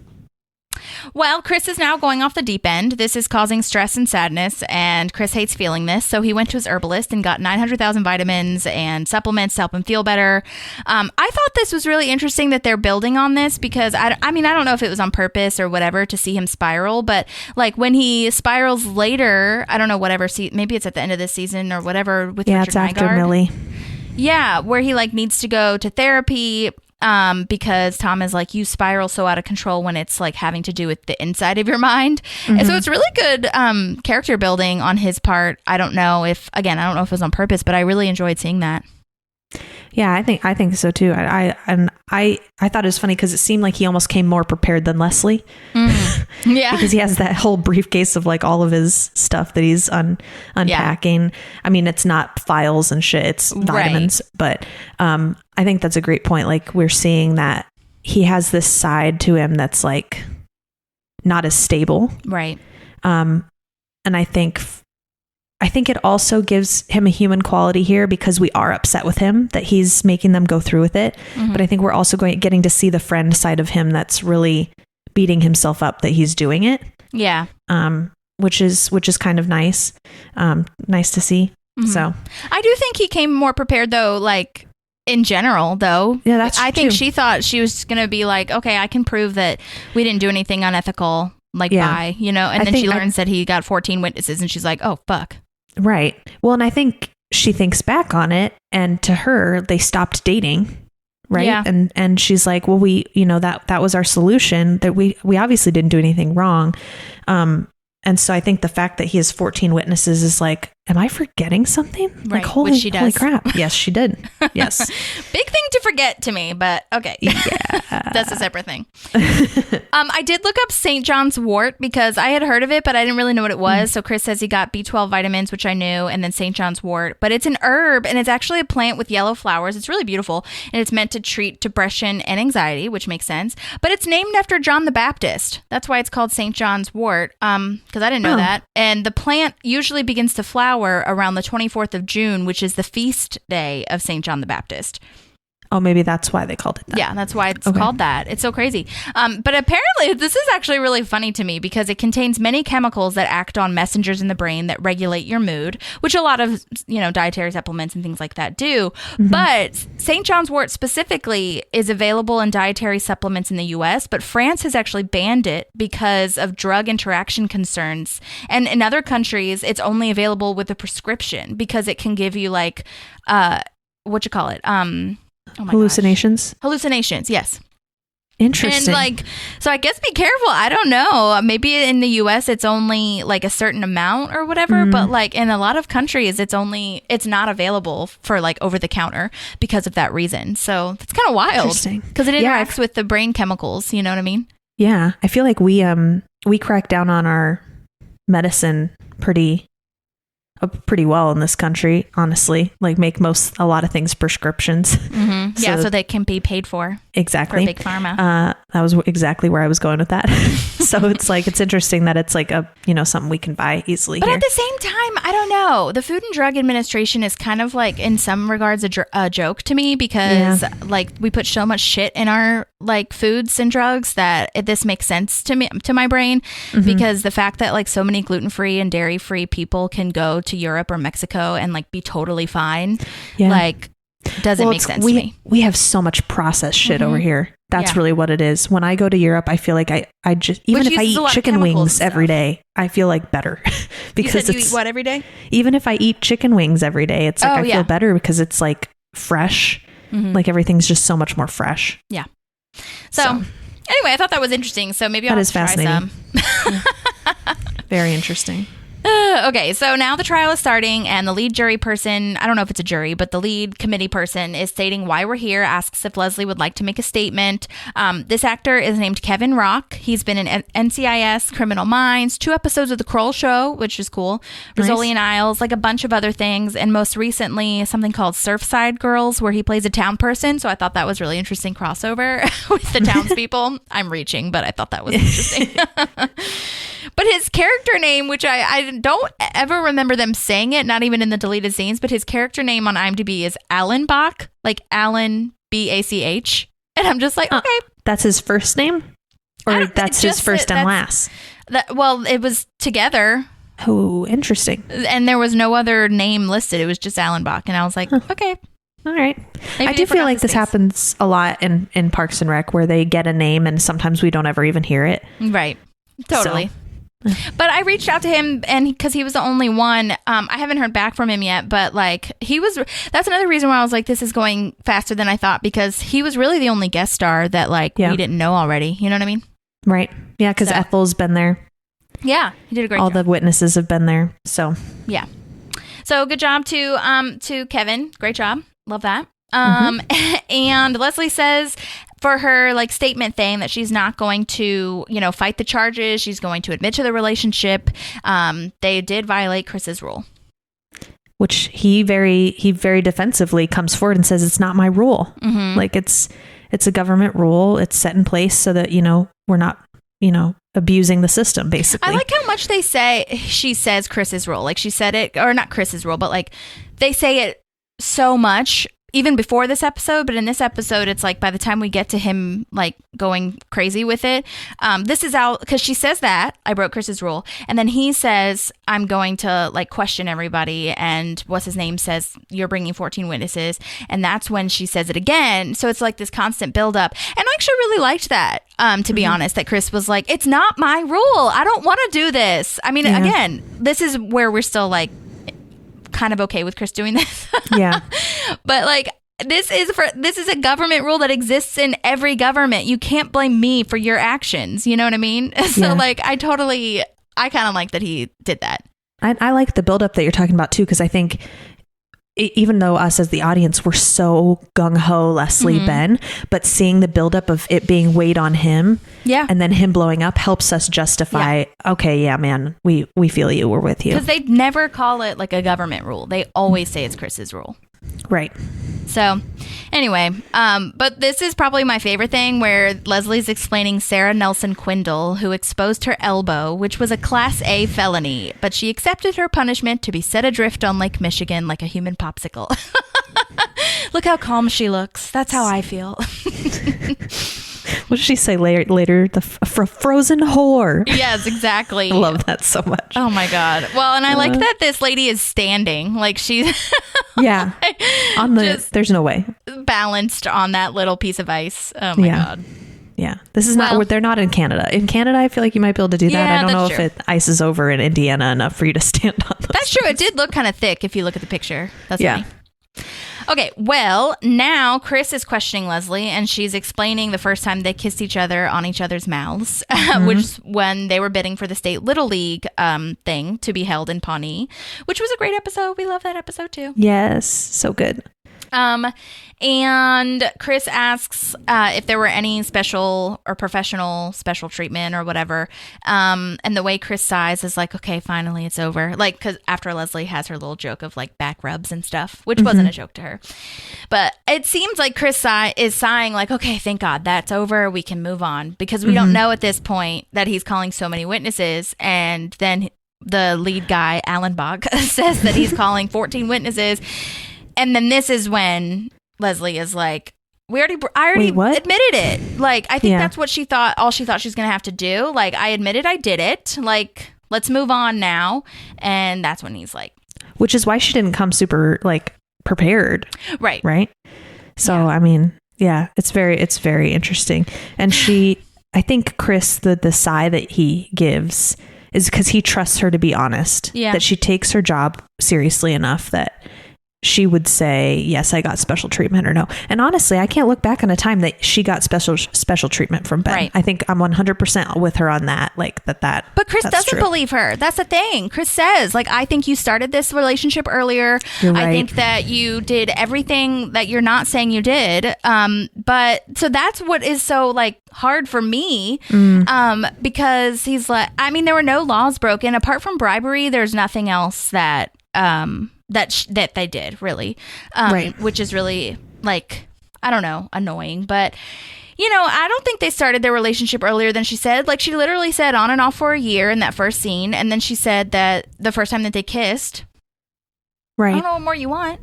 Well, Chris is now going off the deep end. This is causing stress and sadness, and Chris hates feeling this. So he went to his herbalist and got 900,000 vitamins and supplements to help him feel better. I thought this was really interesting that they're building on this because, I mean, I don't know if it was on purpose or whatever to see him spiral, but like when he spirals later, I don't know, whatever, maybe it's at the end of this season or whatever with Richard it's after Nygaard. Millie. Yeah, where he like needs to go to therapy because Tom is like, you spiral so out of control when it's like having to do with the inside of your mind. And so it's really good character building on his part. I don't know if it was on purpose, but I really enjoyed seeing that. Yeah, I think so too. I thought it was funny because it seemed like he almost came more prepared than Leslie. Yeah, because he has that whole briefcase of like all of his stuff that he's unpacking. Yeah. I mean, it's not files and shit; it's vitamins. Right. But I think that's a great point. Like we're seeing that he has this side to him that's like not as stable, right? And I think it also gives him a human quality here because we are upset with him that he's making them go through with it. But I think we're also getting to see the friend side of him that's really beating himself up that he's doing it. Yeah. Which is kind of nice. Nice to see. So I do think he came more prepared though, like in general though. Yeah, that's I true. think she thought she was going to be like, okay, I can prove that we didn't do anything unethical, like by, and then she learns that he got 14 witnesses and she's like, oh, fuck. Right. Well, and I think she thinks back on it and to her, they stopped dating. Right. Yeah. And she's like, well, we, that was our solution, that we obviously didn't do anything wrong. And so I think the fact that he has 14 witnesses is like, am I forgetting something? Right, like, holy crap. Yes, she did. Yes. Big thing to forget to me, but okay. Yeah. That's a separate thing. I did look up St. John's wort because I had heard of it, but I didn't really know what it was. So Chris says he got B12 vitamins, which I knew, and then St. John's wort. But it's an herb, and it's actually a plant with yellow flowers. It's really beautiful, and it's meant to treat depression and anxiety, which makes sense. But it's named after John the Baptist. That's why it's called St. John's wort, because I didn't know that. And the plant usually begins to flower around the 24th of June, which is the feast day of St. John the Baptist. Oh, maybe that's why they called it that. Yeah, that's why it's called that. It's so crazy. But apparently, this is actually really funny to me because it contains many chemicals that act on messengers in the brain that regulate your mood, which a lot of, dietary supplements and things like that do. But St. John's wort specifically is available in dietary supplements in the U.S., but France has actually banned it because of drug interaction concerns. And in other countries, it's only available with a prescription because it can give you like, hallucinations. Hallucinations, yes. Interesting. And so I guess be careful. I don't know. Maybe in the US it's only like a certain amount or whatever, but like in a lot of countries it's not available for like over the counter because of that reason. So it's kind of wild because it interacts with the brain chemicals, you know what I mean? Yeah. I feel like we crack down on our medicine pretty well in this country, honestly. Like make a lot of things prescriptions. So they can be paid for. Exactly. For big pharma. That was exactly where I was going with that. So it's interesting that it's like something we can buy easily. But here. at the same time, I don't know. The Food and Drug Administration is kind of like in some regards a joke to me because like we put so much shit in our like foods and drugs that this makes sense to my brain because the fact that like so many gluten-free and dairy-free people can go to Europe or Mexico and like be totally fine doesn't make sense to me. We have so much processed shit over here. That's really what it is. When I go to Europe, I feel like I just, even if I eat chicken wings every day, I feel like better because you eat what every day? Even if I eat chicken wings every day, it's like I feel better because it's like fresh. Like everything's just so much more fresh. Yeah. So anyway, I thought that was interesting. So maybe I'll have to try some. Very interesting. Okay, so now the trial is starting and the lead jury person, I don't know if it's a jury, but the lead committee person is stating why we're here, asks if Leslie would like to make a statement. This actor is named Kevin Rock. He's been in NCIS, Criminal Minds, 2 episodes of The Kroll Show, which is cool, Rizzoli and Isles, like a bunch of other things, and most recently something called Surfside Girls, where he plays a town person, so I thought that was really interesting crossover with the townspeople. I'm reaching, but I thought that was interesting. But his character name, which I don't ever remember them saying it, not even in the deleted scenes, but his character name on IMDb is Alan Bach, like Alan Bach. And I'm just like, okay. That's his first name? Or that's his first and last? Well, it was together. Oh, interesting. And there was no other name listed. It was just Allenbach. And I was like, okay. All right. Maybe I do feel like this happens a lot in Parks and Rec, where they get a name and sometimes we don't ever even hear it. Right. Totally. So. But I reached out to him, and because he was the only one, I haven't heard back from him yet, but like that's another reason why I was like, this is going faster than I thought, because he was really the only guest star that like we didn't know already. You know what I mean? Right. Yeah. Because Ethel's been there. Yeah. He did a great job. All the witnesses have been there. So yeah. So good job to Kevin. Great job. Love that. And Leslie says for her like statement thing that she's not going to, fight the charges. She's going to admit to the relationship. They did violate Chris's rule. Which he very defensively comes forward and says, it's not my rule. Mm-hmm. Like it's a government rule. It's set in place so that, we're not, abusing the system, basically. I like how much they say, she says Chris's rule. Like she said it, or not Chris's rule, but like they say it so much even before this episode, but in this episode, it's like by the time we get to him like going crazy with it, this is out because she says that I broke Chris's rule, and then he says I'm going to like question everybody, and what's his name says you're bringing 14 witnesses, and that's when she says it again. So it's like this constant buildup, and I actually really liked that. To be honest, that Chris was like, it's not my rule. I don't want to do this. I mean, again, this is where we're still like kind of okay with Chris doing this. Yeah. But like this is a government rule that exists in every government. You can't blame me for your actions. You know what I mean? So like I kind of like that he did that. I like the buildup that you're talking about too, because I think even though us as the audience were so gung-ho Leslie Ben, but seeing the buildup of it being weighed on him and then him blowing up helps us justify, okay, yeah, man, we feel you, we're with you. Because they never call it like a government rule. They always say it's Chris's rule. Right. So anyway, but this is probably my favorite thing where Leslie's explaining Sarah Nelson Quindle, who exposed her elbow, which was a Class A felony, but she accepted her punishment to be set adrift on Lake Michigan like a human popsicle. Look how calm she looks. That's how I feel. What did she say later? The frozen whore. Yes, exactly. I love that so much. Oh my God. Well, and I like that this lady is standing. Like she's there's no way. Balanced on that little piece of ice. Oh my God. Yeah. This is they're not in Canada. In Canada, I feel like you might be able to do that. Yeah, I don't know if ice is over in Indiana enough for you to stand on those. That's true. It did look kind of thick if you look at the picture. That's funny. Okay, well, now Chris is questioning Leslie, and she's explaining the first time they kissed each other on each other's mouths, which is when they were bidding for the state Little League thing to be held in Pawnee, which was a great episode. We love that episode, too. Yes, so good. And Chris asks if there were any special or professional special treatment or whatever. And the way Chris sighs is like, okay, finally it's over. Like, because after Leslie has her little joke of like back rubs and stuff, which wasn't a joke to her. But it seems like Chris is sighing like, okay, thank God that's over. We can move on, because we don't know at this point that he's calling so many witnesses. And then the lead guy, Alan Bach, says that he's calling 14 witnesses. And then this is when Leslie is like, I already admitted it. Like, I think that's what she thought. All she thought she was going to have to do. Like, I admitted I did it. Like, let's move on now. And that's when he's like, which is why she didn't come super like prepared. Right. Right. So, I mean, it's very interesting. And I think Chris, the sigh that he gives is because he trusts her to be honest. Yeah. That she takes her job seriously enough that she would say, yes, I got special treatment, or no. And honestly, I can't look back on a time that she got special treatment from Ben. Right. I think I'm 100% with her on that. Like that. But Chris doesn't believe her. That's the thing. Chris says, like, I think you started this relationship earlier. You're right. I think that you did everything that you're not saying you did. But so that's what is so like hard for me. Because he's like, I mean, there were no laws broken apart from bribery. There's nothing else that that they did, really, which is really, like, I don't know, annoying. But, I don't think they started their relationship earlier than she said. Like, she literally said on and off for a year in that first scene, and then she said that the first time that they kissed. Right. I don't know what more you want.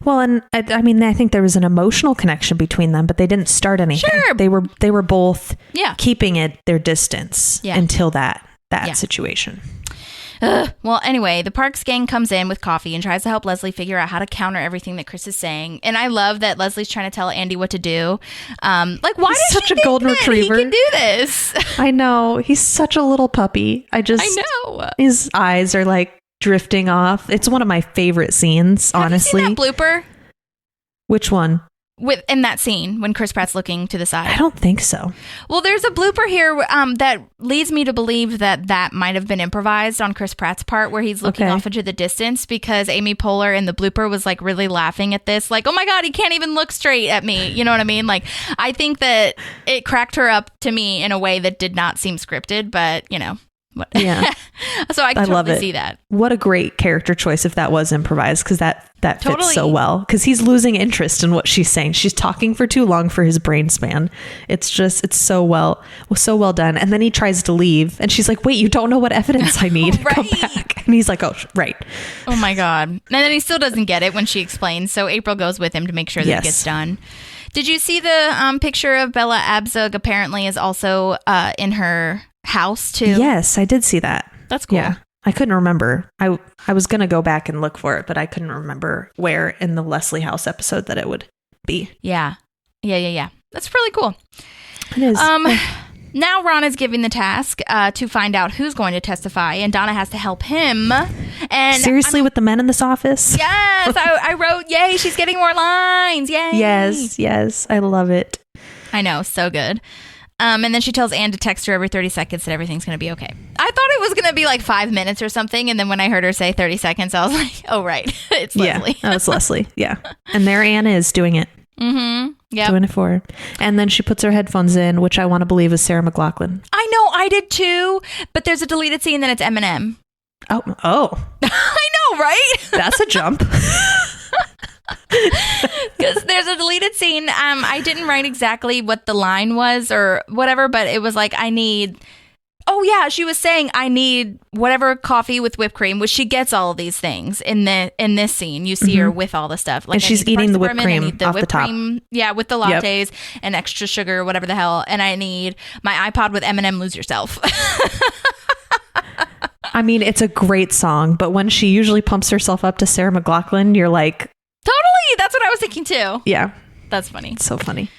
Well, and I mean, I think there was an emotional connection between them, but they didn't start anything. Sure. They were both Yeah. keeping it their distance until that situation. Well, anyway, the Parks gang comes in with coffee and tries to help Leslie figure out how to counter everything that Chris is saying. And I love that Leslie's trying to tell Andy what to do. Like, why is such she a golden retriever? He can do this. I know. He's such a little puppy. I know. His eyes are like drifting off. It's one of my favorite scenes, honestly. Have you seen that blooper? Which one? In that scene when Chris Pratt's looking to the side. I don't think so. Well, there's a blooper here that leads me to believe that might have been improvised on Chris Pratt's part, where he's looking off into the distance, because Amy Poehler in the blooper was like really laughing at this, like, oh my God, he can't even look straight at me. You know what I mean? Like, I think that it cracked her up to me in a way that did not seem scripted, but you know. Yeah. So I love totally it. see that. What a great character choice if that was improvised, because that Totally. fits so well, because he's losing interest in what she's saying. She's talking for too long for his brain span. It's so well done. And then he tries to leave and she's like, wait, you don't know what evidence I need. Right. Come back. And he's like, oh, right. Oh my God. And then he still doesn't get it when she explains. So April goes with him to make sure that it gets done. Did you see the picture of Bella Abzug apparently is also in her house too? Yes, I did see that. That's cool. Yeah. I couldn't remember. I was going to go back and look for it, but I couldn't remember where in the Leslie House episode that it would be. Yeah. That's really cool. It is. Now Ron is given the task to find out who's going to testify, and Donna has to help him. And seriously, with the men in this office? Yes, I wrote, yay, she's getting more lines. Yay. Yes. I love it. I know, so good. And then she tells Anne to text her every 30 seconds that everything's going to be okay. I thought it was going to be like 5 minutes or something. And then when I heard her say 30 seconds, I was like, oh, right. It's Leslie. Yeah, it's Leslie. Yeah. And there Anne is doing it. Mm-hmm. Yeah. Doing it for her. And then she puts her headphones in, which I want to believe is Sarah McLachlan. I know, I did too. But there's a deleted scene that it's Eminem. Oh. I know, right? That's a jump. Because there's a deleted scene. I didn't write exactly what the line was or whatever, but it was like, she was saying I need whatever coffee with whipped cream, which she gets all of these things in this scene. You see her with all the stuff. Like, and she's eating the whipped cream off the top. Yeah, with the lattes and extra sugar, whatever the hell. And I need my iPod with Eminem, Lose Yourself. I mean, it's a great song, but when she usually pumps herself up to Sarah McLachlan, you're like... Totally! That's what I was thinking too. Yeah. That's funny. It's so funny.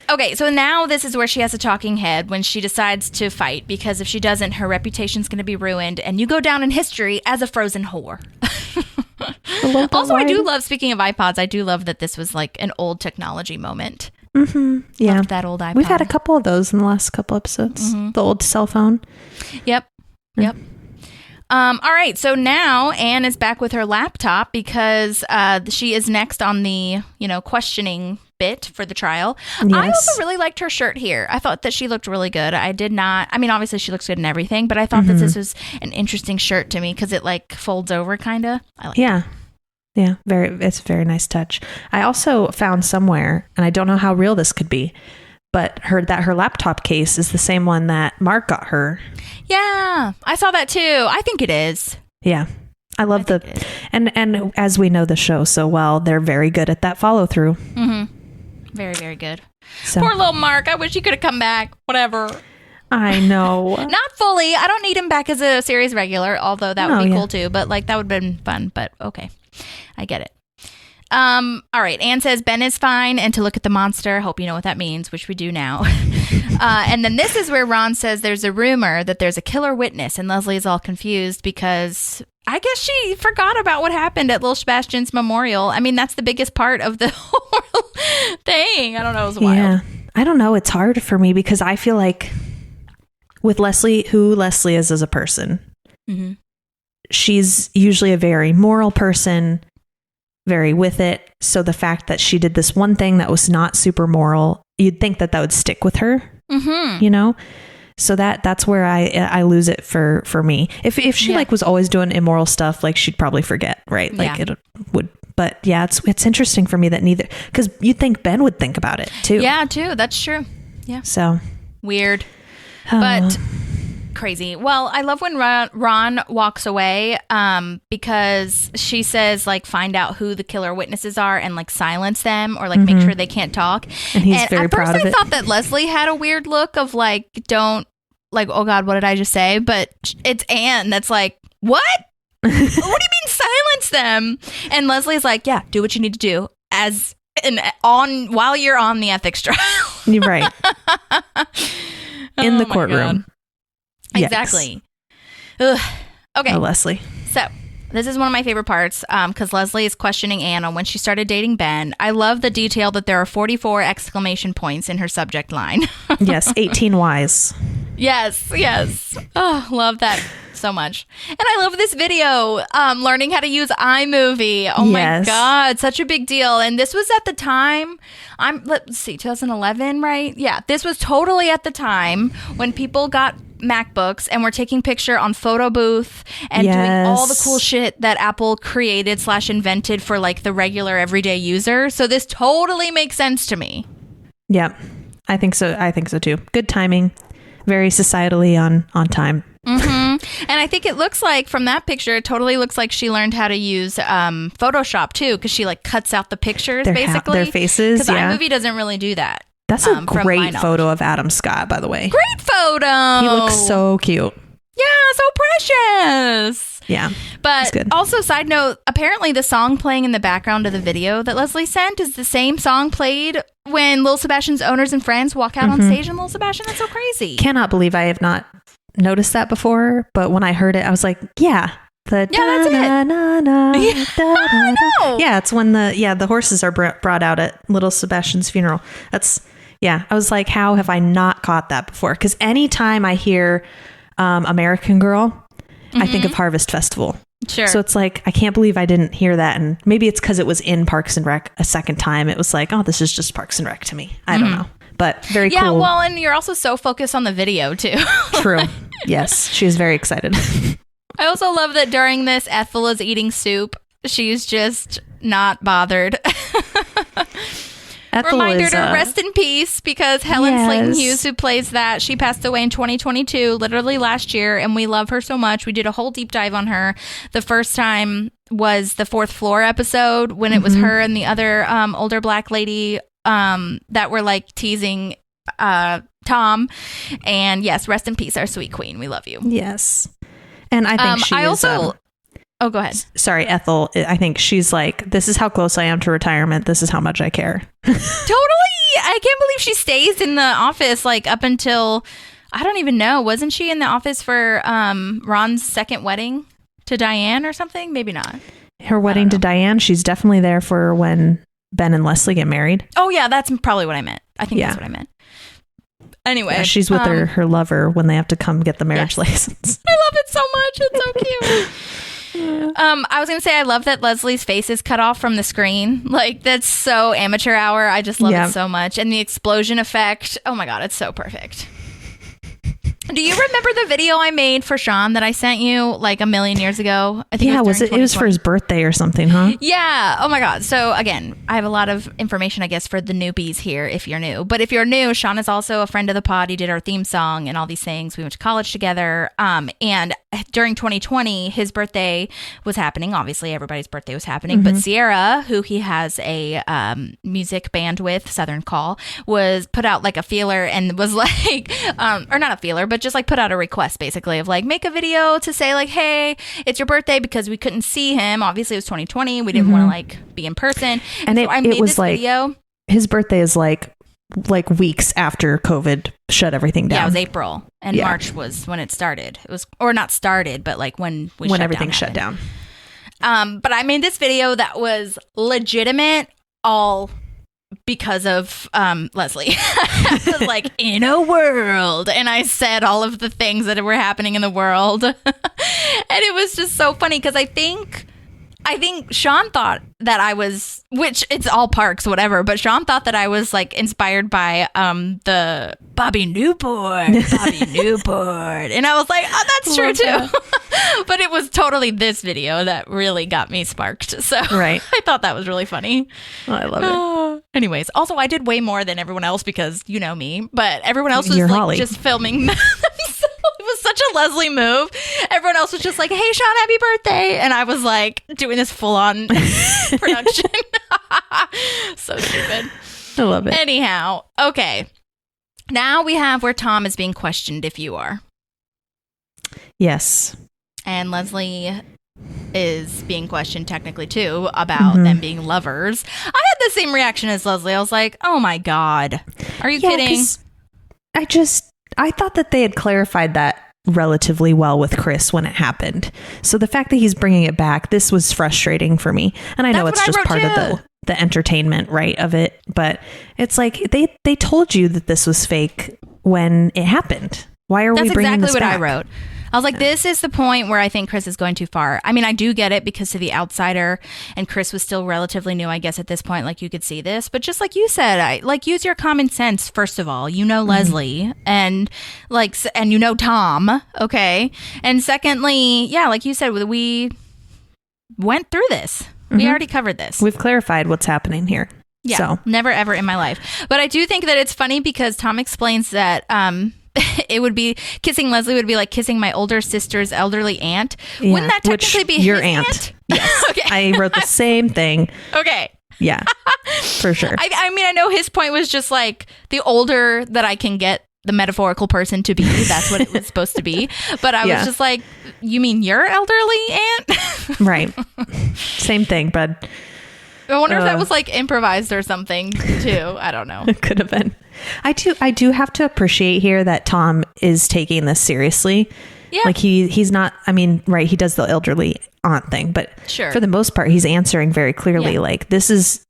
Okay, so now this is where she has a talking head when she decides to fight, because if she doesn't, her reputation's going to be ruined, and you go down in history as a frozen whore. Also, I do love, speaking of iPods, I do love that this was like an old technology moment. Mm-hmm. Yeah. Love that old iPod. We've had a couple of those in the last couple episodes. Mm-hmm. The old cell phone. Yep. All right, so now Anne is back with her laptop because she is next on the, questioning bit for the trial. Yes. I also really liked her shirt here. I thought that she looked really good. Obviously she looks good in everything, but I thought that this was an interesting shirt to me because it like folds over kind of. Yeah. Yeah, it's a very nice touch. I also found somewhere, and I don't know how real this could be, but her laptop case is the same one that Mark got her. Yeah, I saw that too. I think it is. Yeah. I love and as we know the show so well, they're very good at that follow through. Mm-hmm. Very, very good. So. Poor little Mark. I wish he could have come back. Whatever. I know. Not fully. I don't need him back as a series regular, although that would be cool too. But that would have been fun. But okay. I get it. All right. Anne says Ben is fine and to look at the monster. Hope you know what that means, which we do now. And then this is where Ron says there's a rumor that there's a killer witness, and Leslie is all confused because I guess she forgot about what happened at Little Sebastian's memorial. I mean, that's the biggest part of the whole thing. I don't know. It was wild. Yeah. I don't know. It's hard for me because I feel like with Leslie, who Leslie is as a person, mm-hmm. she's usually a very moral person, very with it. So the fact that she did this one thing that was not super moral, you'd think that would stick with her, mm-hmm. So that's where I lose it for me. If she was always doing immoral stuff, like she'd probably forget, right? Like it would. But yeah, it's interesting for me that neither, because you'd think Ben would think about it too. Yeah, too. That's true. Yeah. So weird. But crazy. Well, I love when Ron walks away because she says, like, find out who the killer witnesses are and, like, silence them or, like, make sure they can't talk. And he's very proud of it. At first I thought that Leslie had a weird look of, like, don't, like, oh, God, what did I just say? But it's Anne that's like, what? What do you mean silence them? And Leslie's like, yeah, do what you need to do while you're on the ethics trial. You're right. In the courtroom. Exactly. Ugh. Okay. Oh, Leslie. So this is one of my favorite parts because Leslie is questioning Anne on when she started dating Ben. I love the detail that there are 44 exclamation points in her subject line. Yes, 18 Ys. Yes. Oh, love that so much. And I love this video, learning how to use iMovie. Oh my God, such a big deal. And this was at the time, let's see, 2011, right? Yeah, this was totally at the time when people got MacBooks and were taking picture on photo booth and doing all the cool shit that Apple created / invented for like the regular everyday user. So this totally makes sense to me. Yep. I think so too. Good timing. Very societally on time. Mm-hmm. And I think it looks like from that picture, it totally looks like she learned how to use Photoshop too, because she like cuts out the pictures basically. Their faces. Because iMovie doesn't really do that. That's a great photo of Adam Scott, by the way. Great photo. He looks so cute. Yeah, so precious. Yeah. But also, side note, apparently the song playing in the background of the video that Leslie sent is the same song played when Lil Sebastian's owners and friends walk out on stage in Lil Sebastian. That's so crazy. Cannot believe I have not noticed that before, but when I heard it, I was like, yeah. That's it. I know. Yeah, it's when the horses are brought out at Little Sebastian's funeral. I was like, how have I not caught that before? Because anytime I hear American Girl, I think of Harvest Festival. Sure. So it's like, I can't believe I didn't hear that. And maybe it's because it was in Parks and Rec a second time. It was like, oh, this is just Parks and Rec to me. I don't know. But very cool. Yeah, well, and you're also so focused on the video, too. True. Yes, she was very excited. I also love that during this, Ethel is eating soup. She's just not bothered. Reminder to rest in peace because Helen Slayton Hughes, who plays that, she passed away in 2022, literally last year, and we love her so much. We did a whole deep dive on her. The first time was the Fourth Floor episode when it was her and the other older black lady that were like teasing Tom. And yes, rest in peace, our sweet queen. We love you. Yes. And I think she also... Oh, go ahead. Sorry, Ethel. I think she's like, this is how close I am to retirement. This is how much I care. Totally. I can't believe she stays in the office like up until, I don't even know. Wasn't she in the office for Ron's second wedding to Diane or something? Maybe not. Her wedding to Diane. She's definitely there for when Ben and Leslie get married. Oh, yeah. That's probably what I meant. I think that's what I meant. Anyway. Yeah, she's with her lover when they have to come get the marriage license. I love it so much. It's so cute. I was gonna say I love that Leslie's face is cut off from the screen. Like that's so amateur hour. I just love it so much. And the explosion effect. Oh my God, it's so perfect. Do you remember the video I made for Sean that I sent you like a million years ago? I think it was for his birthday or something, huh? Yeah. Oh my God. So again, I have a lot of information, I guess, for the newbies here if you're new. But if you're new, Sean is also a friend of the pod. He did our theme song and all these things. We went to college together. And during 2020, his birthday was happening. Obviously, everybody's birthday was happening. But Sierra, who he has a music band with, Southern Call, was put out like a feeler and was like, or not a feeler, but just like put out a request basically of like, make a video to say like, hey, it's your birthday, because we couldn't see him. Obviously, it was 2020. We didn't want to like be in person. And so I made was this like, video. His birthday is like weeks after COVID shut everything down. Yeah, it was April, and March was when it started. It was, or not started, but like when everything shut down. But I made this video that was legitimate, all because of Leslie. I was like, in a world, and I said all of the things that were happening in the world, and it was just so funny because I think Sean thought that I was, which it's all parks, whatever, but Sean thought that I was like inspired by the Bobby Newport. And I was like, oh, that's true too. But it was totally this video that really got me sparked. So I thought that was really funny. Oh, I love it. Anyways, also I did way more than everyone else because you know me, but everyone else was like Holly. just filming themselves. It was such a Leslie move. Everyone else was just like, hey, Sean, happy birthday. And I was like doing this full on production. So stupid. I love it. Anyhow, okay. Now we have where Tom is being questioned if you are. Yes. And Leslie is being questioned technically too about them being lovers. I had the same reaction as Leslie. I was like, oh my God. Are you kidding? I thought that they had clarified that relatively well with Chris when it happened. So the fact that he's bringing it back, this was frustrating for me. And I know it's just part of the entertainment, right, of it. But it's like they told you that this was fake when it happened. Why are we bringing this back? That's exactly what I wrote. I was like, this is the point where I think Chris is going too far. I mean, I do get it because to the outsider, and Chris was still relatively new, I guess, at this point, like you could see this. But just like you said, use your common sense, first of all. You know Leslie and you know Tom, okay? And secondly, yeah, like you said, we went through this. We already covered this. We've clarified what's happening here. Yeah, so. Never, ever in my life. But I do think that it's funny because Tom explains that... it would be kissing Leslie would be like kissing my older sister's elderly aunt. Yeah, wouldn't that technically be your his aunt? Yes. Okay. I wrote the same thing. Okay. Yeah, for sure. I mean, I know his point was just like the older that I can get the metaphorical person to be, that's what it was supposed to be. But I was just like, you mean your elderly aunt? Right. Same thing, but I wonder if that was like improvised or something too. I don't know. It could have been. I do have to appreciate here that Tom is taking this seriously. Yeah. Like he's not, I mean, right, he does the elderly aunt thing, but for the most part, he's answering very clearly, like, this is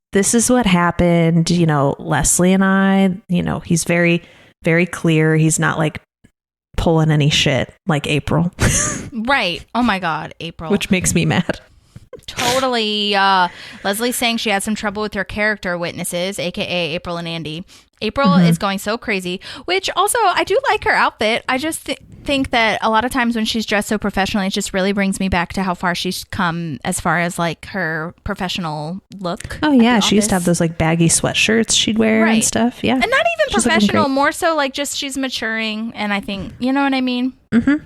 what happened, you know, Leslie and I, you know, he's very, very clear. He's not like pulling any shit like April. Right. Oh my God, April. Which makes me mad. Totally. Leslie's saying she had some trouble with her character witnesses, aka April and Andy. April is going so crazy, which also I do like her outfit. I just think that a lot of times when she's dressed so professionally, it just really brings me back to how far she's come as far as like her professional look. Oh yeah, she used to have those like baggy sweatshirts she'd wear and stuff. Yeah, and not even she's professional, more so like just she's maturing, and I think you know what I mean. So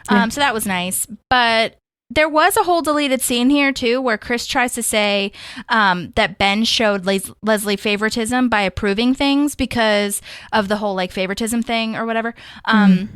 that was nice, but. There was a whole deleted scene here, too, where Chris tries to say that Ben showed Leslie favoritism by approving things because of the whole, like, favoritism thing or whatever. And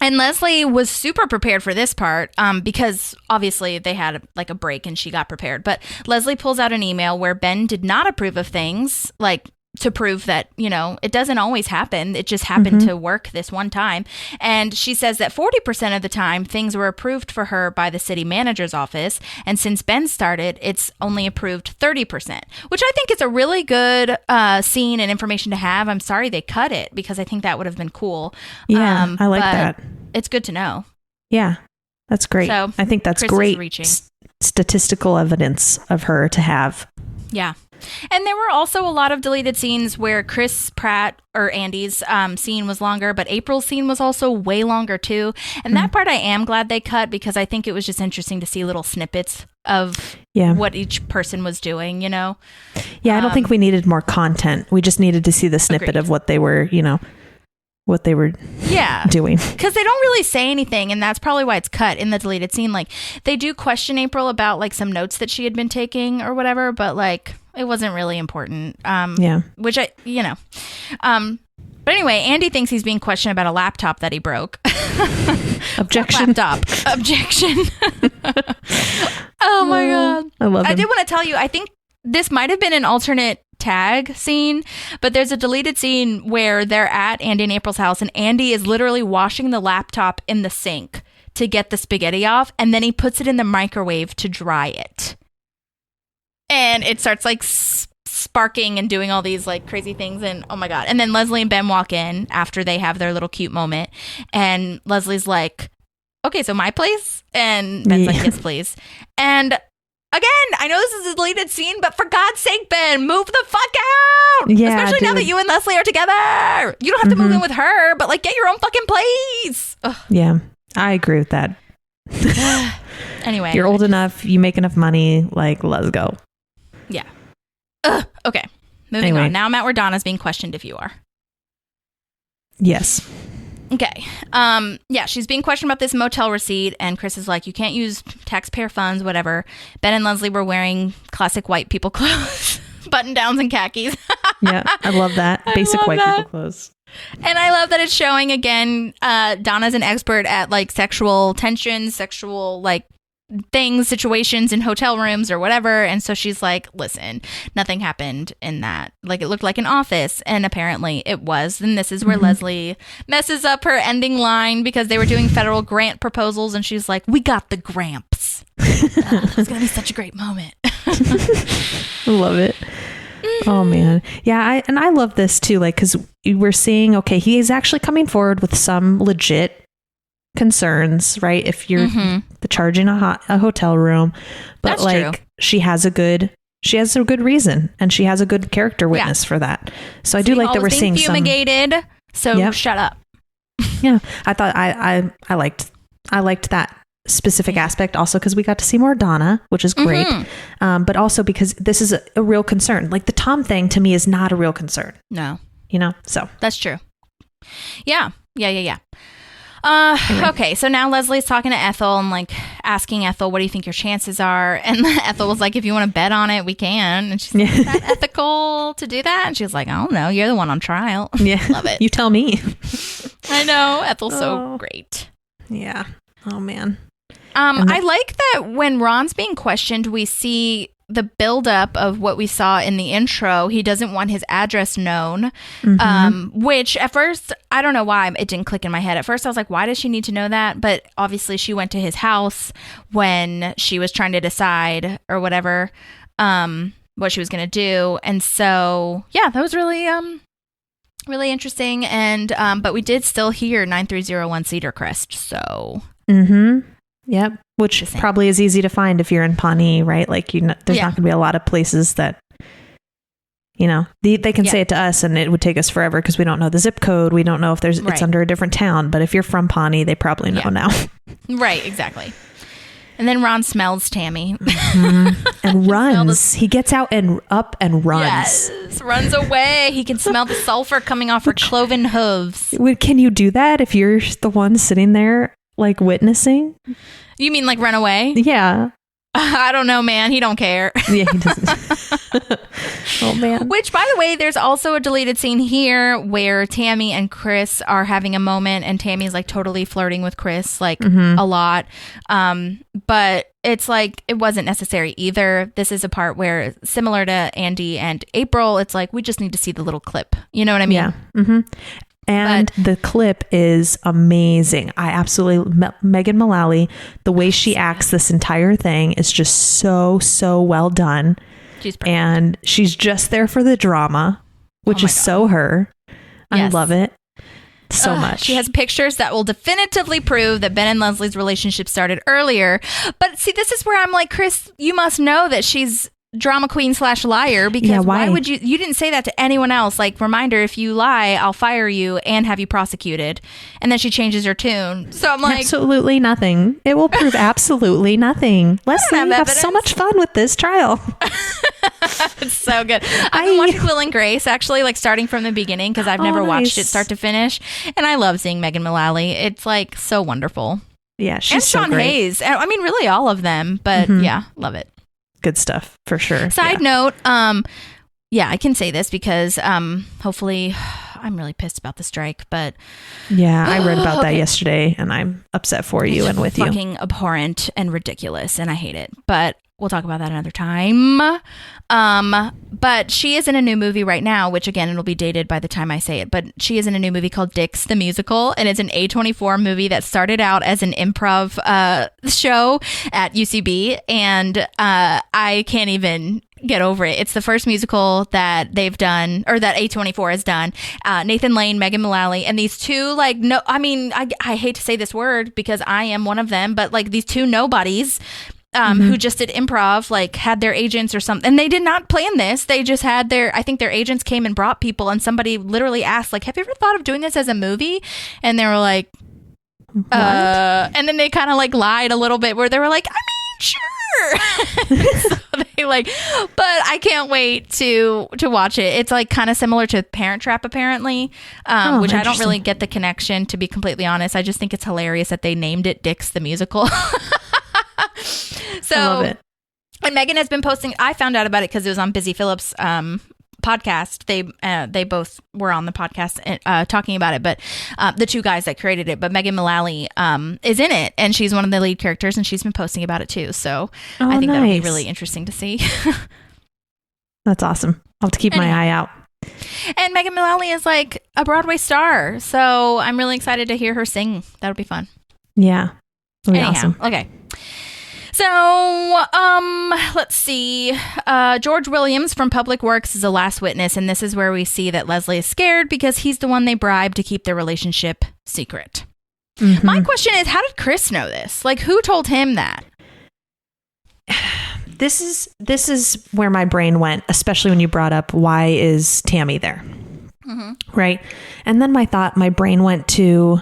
Leslie was super prepared for this part because, obviously, they had, like, a break and she got prepared. But Leslie pulls out an email where Ben did not approve of things, like, to prove that, you know, it doesn't always happen. It just happened to work this one time. And she says that 40% of the time things were approved for her by the city manager's office. And since Ben started, it's only approved 30%, which I think is a really good scene and information to have. I'm sorry they cut it because I think that would have been cool. Yeah, I like that. It's good to know. Yeah, that's great. So, I think that's Chris great statistical evidence of her to have. Yeah. And there were also a lot of deleted scenes where Chris Pratt or Andy's scene was longer, but April's scene was also way longer too. And that part I am glad they cut because I think it was just interesting to see little snippets of what each person was doing, you know? Yeah, I don't think we needed more content. We just needed to see the snippet of what they were, you know, what they were doing. Because they don't really say anything, and that's probably why it's cut in the deleted scene. Like, they do question April about, like, some notes that she had been taking or whatever, but, like, it wasn't really important. Which I, you know. But anyway, Andy thinks he's being questioned about a laptop that he broke. Objection. Laptop. Objection. Oh, my God. I love it. I did want to tell you, I think this might have been an alternate tag scene, but there's a deleted scene where they're at Andy and April's house and Andy is literally washing the laptop in the sink to get the spaghetti off, and then he puts it in the microwave to dry it, and it starts like sparking and doing all these like crazy things, and oh my God. And then Leslie and Ben walk in after they have their little cute moment, and Leslie's like, okay, so my place? And Ben's like, yes, please. And again, I know this is a deleted scene, but for God's sake, Ben, move the fuck out! Yeah, especially now that you and Leslie are together. You don't have to move in with her, but like get your own fucking place. Ugh. Yeah, I agree with that. Anyway. You're old enough, you make enough money, like, let's go. Yeah. Moving on. Now I'm at where Donna's being questioned if you are. Yes. Okay. Yeah, she's being questioned about this motel receipt, and Chris is like, you can't use taxpayer funds, whatever. Ben and Leslie were wearing classic white people clothes, button downs and khakis. Yeah, I love that. Basic white people clothes. And I love that it's showing again, Donna's an expert at like sexual tension, sexual like things, situations in hotel rooms or whatever. And so she's like, listen, nothing happened in that. Like it looked like an office, and apparently it was. And this is where Leslie messes up her ending line because they were doing federal grant proposals, and she's like, we got the gramps. It's gonna be such a great moment. Love it. Oh man. Yeah. I love this too. Like, cause we're seeing, okay, he is actually coming forward with some legit concerns, right? If you're charging a hotel room, but That's like true. she has a good reason, and she has a good character witness for that. So I do like that we're seeing fumigated. So shut up. Yeah. I thought I liked that specific aspect also because we got to see more Donna, which is great. But also because this is a real concern. Like the Tom thing to me is not a real concern. No. You know, so that's true. Yeah. Okay, so now Leslie's talking to Ethel and like asking Ethel, what do you think your chances are? And Ethel was like, if you want to bet on it, we can. And she's like, is that ethical to do that? And she's like, I don't know. You're the one on trial. Yeah. Love it. You tell me. I know. Ethel's so great. Yeah. Oh, man. I like that when Ron's being questioned, we see the buildup of what we saw in the intro. He doesn't want his address known, which at first, I don't know why it didn't click in my head. At first, I was like, why does she need to know that? But obviously, she went to his house when she was trying to decide or whatever what she was going to do. And so, yeah, that was really really interesting. And but we did still hear 9301 Cedar Crest. So. Yep. Which probably is easy to find if you're in Pawnee, right? Like there's not going to be a lot of places that, you know, they can say it to us and it would take us forever because we don't know the zip code. We don't know if it's under a different town. But if you're from Pawnee, they probably know now. Right. Exactly. And then Ron smells Tammy and runs. He gets out and up and runs. Yes, runs away. He can smell the sulfur coming off her cloven hooves. Can you do that if you're the one sitting there? Like witnessing? You mean like run away? Yeah. I don't know, man. He don't care. Yeah, he doesn't. Oh, man. Which, by the way, there's also a deleted scene here where Tammy and Chris are having a moment, and Tammy's like totally flirting with Chris, like a lot. But it's like, it wasn't necessary either. This is a part where, similar to Andy and April, it's like, we just need to see the little clip. You know what I mean? Yeah. And the clip is amazing. I absolutely, Megan Mullally, the way she acts this entire thing is just so well done. She's perfect. And she's just there for the drama, which is so her. Yes. I love it so much. She has pictures that will definitively prove that Ben and Leslie's relationship started earlier. But see, this is where I'm like, Chris, you must know that she's drama queen / liar, because why would you didn't say that to anyone else? Like, reminder, if you lie, I'll fire you and have you prosecuted. And then she changes her tune. So I'm like, absolutely nothing. It will prove absolutely nothing. Leslie, you have so much fun with this trial. It's so good. I've been watching Will and Grace, actually, like starting from the beginning, because I've never watched it start to finish. And I love seeing Megan Mullally. It's like so wonderful. Yeah, she's and so Sean great. Hayes. I mean, really all of them. But yeah, love it. Good stuff for sure. Side note, I can say this because hopefully I'm really pissed about the strike, but yeah, I read about that yesterday and I'm upset for you and with you. Fucking abhorrent and ridiculous, and I hate it. But we'll talk about that another time. But she is in a new movie right now, which again, it'll be dated by the time I say it, but she is in a new movie called Dix the Musical, and it's an A24 movie that started out as an improv show at UCB, and I can't even get over it. It's the first musical that they've done, or that A24 has done. Nathan Lane, Megan Mullally, and these two, like, no, I mean, I hate to say this word because I am one of them, but like these two nobodies who just did improv, like had their agents or something. And they did not plan this. They just had I think their agents came and brought people, and somebody literally asked, like, have you ever thought of doing this as a movie? And they were like, and then they kind of like lied a little bit where they were like, I mean, sure. So Like, but I can't wait to watch it. It's like kind of similar to Parent Trap, apparently, which I don't really get the connection, to be completely honest. I just think it's hilarious that they named it Dix the Musical. So, I love it. And Megan has been posting. I found out about it because it was on Busy Phillips' podcast. They both were on the podcast talking about it, but the two guys that created it. But Megan Mullally is in it, and she's one of the lead characters, and she's been posting about it too. So I think that'll be really interesting to see. That's awesome. I'll have to keep my eye out. And Megan Mullally is like a Broadway star, so I'm really excited to hear her sing. That'll be fun. Yeah, that'll be awesome. Okay. So, let's see. George Williams from Public Works is the last witness, and this is where we see that Leslie is scared because he's the one they bribed to keep their relationship secret. Mm-hmm. My question is, how did Chris know this? Like, who told him that? This is where my brain went, especially when you brought up, why is Tammy there? Mm-hmm. Right? And then my brain went to,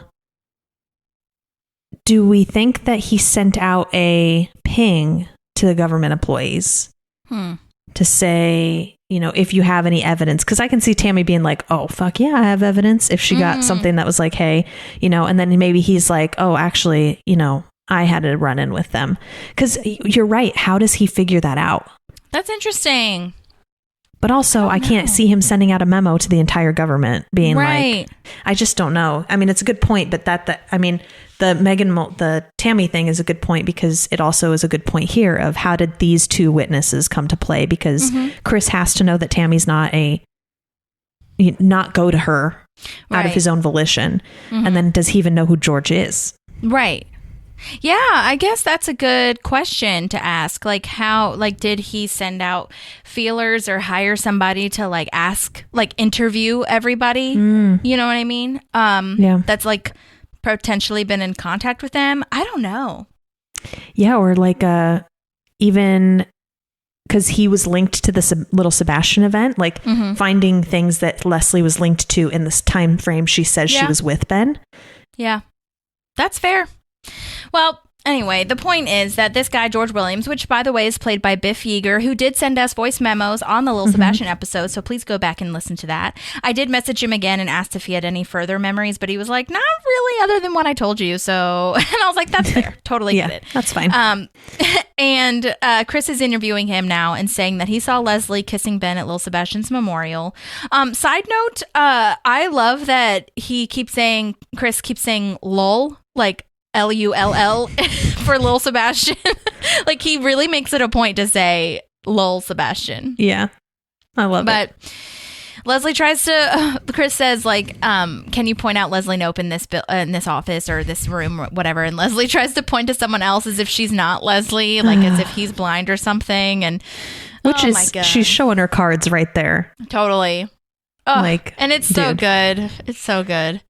do we think that he sent out a ping to the government employees to say, if you have any evidence? Because I can see Tammy being like, oh, fuck yeah, I have evidence. If she got something that was like, hey, and then maybe he's like, oh, actually, I had a run in with them. Because you're right. How does he figure that out? That's interesting. But also, I can't see him sending out a memo to the entire government being like, I just don't know. I mean, it's a good point, but the Tammy thing is a good point, because it also is a good point here of how did these two witnesses come to play? Because Chris has to know that Tammy's not go to her out of his own volition. And then does he even know who George is? Right. Yeah, I guess that's a good question to ask. Like, how, did he send out feelers or hire somebody to ask, interview everybody? You know what I mean? Yeah. That's potentially been in contact with them. I don't know. Yeah. Or even because he was linked to this little Sebastian event, finding things that Leslie was linked to in this time frame she says she was with Ben. Yeah, that's fair. Well, anyway, the point is that this guy, George Williams, which, by the way, is played by Biff Yeager, who did send us voice memos on the Little Sebastian episode, so please go back and listen to that. I did message him again and asked if he had any further memories, but he was like, not really, other than what I told you. So, and I was like, that's fair. Totally get it. That's fine. And Chris is interviewing him now and saying that he saw Leslie kissing Ben at Little Sebastian's memorial. Side note, I love that Chris keeps saying lol, LULL for Lil Sebastian. He really makes it a point to say Lil Sebastian. Yeah, I love it. But Leslie tries to, Chris says, can you point out Leslie Knope in this office or this room or whatever? And Leslie tries to point to someone else as if she's not Leslie, as if he's blind or something. And she's showing her cards right there. Totally. Oh, and it's so good. It's so good.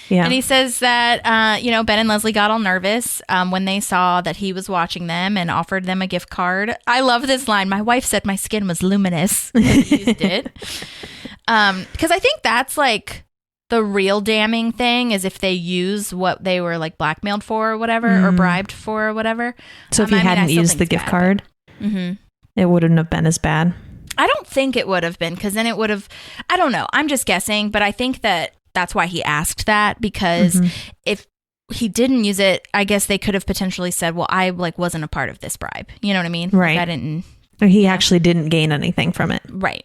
Yeah. And he says that, Ben and Leslie got all nervous when they saw that he was watching them and offered them a gift card. I love this line. My wife said my skin was luminous. He used it. Because I think that's the real damning thing is if they use what they were blackmailed for or whatever, or bribed for or whatever. So if he hadn't used the gift card, it wouldn't have been as bad. I don't think it would have been, because then it would have, I don't know. I'm just guessing, but I think that's why he asked that, because if he didn't use it, I guess they could have potentially said, well, I wasn't a part of this bribe. You know what I mean? Right. I didn't. Or he actually didn't gain anything from it. Right.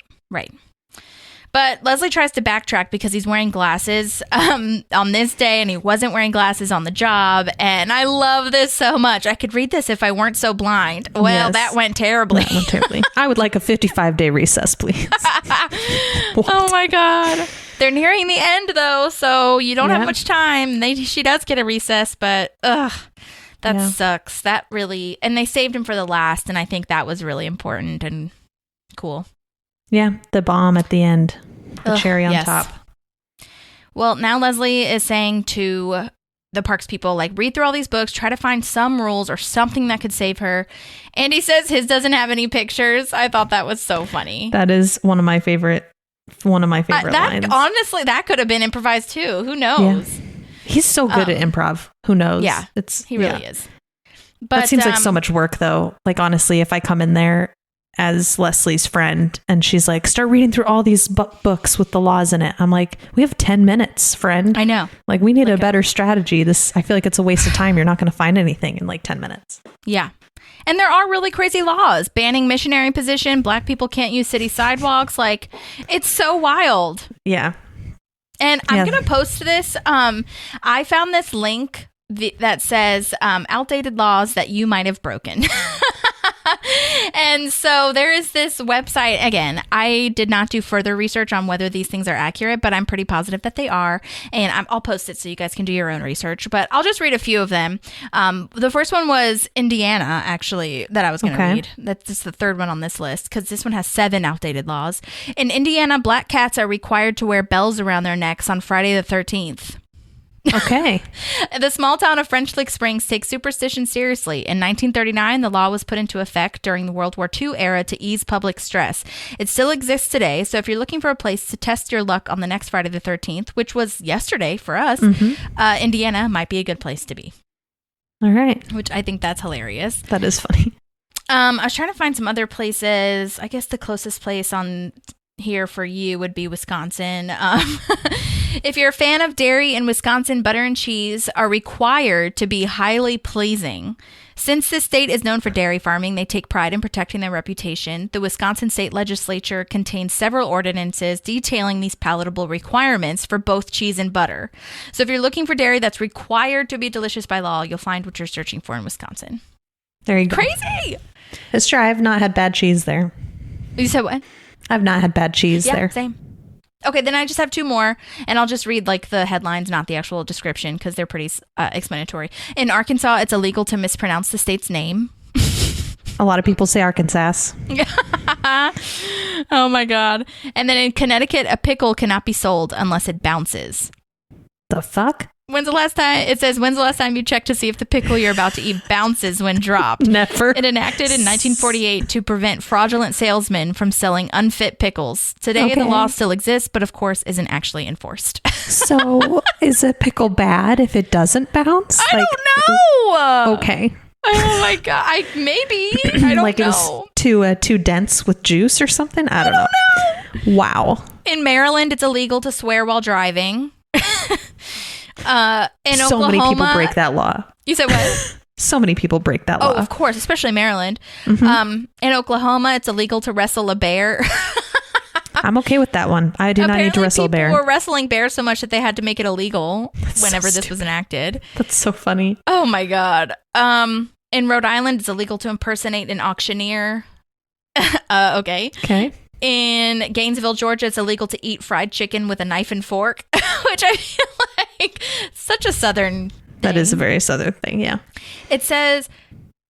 But Leslie tries to backtrack because he's wearing glasses on this day, and he wasn't wearing glasses on the job. And I love this so much. I could read this if I weren't so blind. Well, that went terribly. I would like a 55-day recess, please. Oh, my God. They're nearing the end, though, so you don't have much time. She does get a recess, but that sucks. That really... And they saved him for the last, and I think that was really important and cool. Yeah, the bomb at the end. The cherry on top. Well, now Leslie is saying to the parks people, read through all these books, try to find some rules or something that could save her. And he says his doesn't have any pictures. I thought that was so funny. That is one of my favorite lines. Honestly, that could have been improvised too. Who knows? Yeah. He's so good at improv. Who knows? Yeah, he really is. But that seems like so much work, though. Honestly, if I come in there as Leslie's friend, and she's like, start reading through all these books with the laws in it. I'm like, we have 10 minutes, friend. I know. Like, we need a better strategy. I feel like it's a waste of time. You're not going to find anything in like 10 minutes. Yeah. And there are really crazy laws banning missionary position. Black people can't use city sidewalks. Like, it's so wild. Yeah. And I'm going to post this. I found this link that says outdated laws that you might have broken. And so there is this website. Again, I did not do further research on whether these things are accurate, but I'm pretty positive that they are. And I'll post it so you guys can do your own research. But I'll just read a few of them. The first one was Indiana, actually, that I was going to read. That's just the third one on this list because this one has 7 outdated laws. In Indiana, black cats are required to wear bells around their necks on Friday the 13th. Okay. The small town of French Lick Springs takes superstition seriously. In 1939, the law was put into effect during the World War II era to ease public stress. It still exists today, so if you're looking for a place to test your luck on the next Friday the 13th, which was yesterday for us, Indiana might be a good place to be. All right. Which I think that's hilarious. That is funny. I was trying to find some other places. I guess the closest place on here for you would be Wisconsin. If you're a fan of dairy in Wisconsin, butter and cheese are required to be highly pleasing. Since this state is known for dairy farming, they take pride in protecting their reputation. The Wisconsin state legislature contains several ordinances detailing these palatable requirements for both cheese and butter. So if you're looking for dairy that's required to be delicious by law, you'll find what you're searching for in Wisconsin. There you go. Crazy! It's true. I've not had bad cheese there. You said what? I've not had bad cheese there. Same. Okay, then I just have 2 more, and I'll just read like the headlines, not the actual description, because they're pretty explanatory. In Arkansas, it's illegal to mispronounce the state's name. A lot of people say Arkansas. Oh my God. And then in Connecticut, a pickle cannot be sold unless it bounces. The fuck? When's the last time you checked to see if the pickle you're about to eat bounces when dropped? Never. It enacted in 1948 to prevent fraudulent salesmen from selling unfit pickles. Today, the law still exists, but of course isn't actually enforced. So is a pickle bad if it doesn't bounce? I don't know. Okay. Oh my God. Maybe. I don't like know. It was too dense with juice or something? I don't know. Wow. In Maryland, it's illegal to swear while driving. In so Oklahoma, many people break that law. You said what? So many people break that law. Oh, of course, especially Maryland. In Oklahoma, it's illegal to wrestle a bear. I'm okay with that one. I do not need to wrestle a bear. People were wrestling bears so much that they had to make it illegal whenever this was enacted. That's so funny. Oh my God. In Rhode Island, it's illegal to impersonate an auctioneer. Okay. In Gainesville, Georgia, it's illegal to eat fried chicken with a knife and fork, which I feel like such a Southern thing. That is a very Southern thing, yeah. It says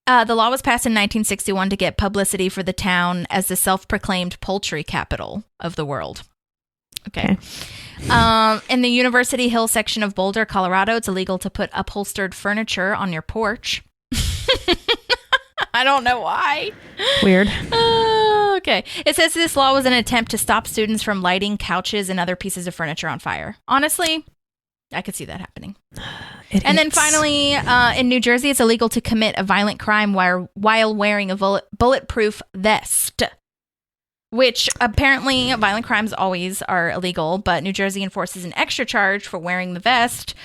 the law was passed in 1961 to get publicity for the town as the self-proclaimed poultry capital of the world. Okay. In the University Hill section of Boulder, Colorado, it's illegal to put upholstered furniture on your porch. I don't know why. Weird. Okay. It says this law was an attempt to stop students from lighting couches and other pieces of furniture on fire. Honestly, I could see that happening. Then finally, in New Jersey, it's illegal to commit a violent crime while wearing a bulletproof vest, which apparently violent crimes always are illegal, but New Jersey enforces an extra charge for wearing the vest.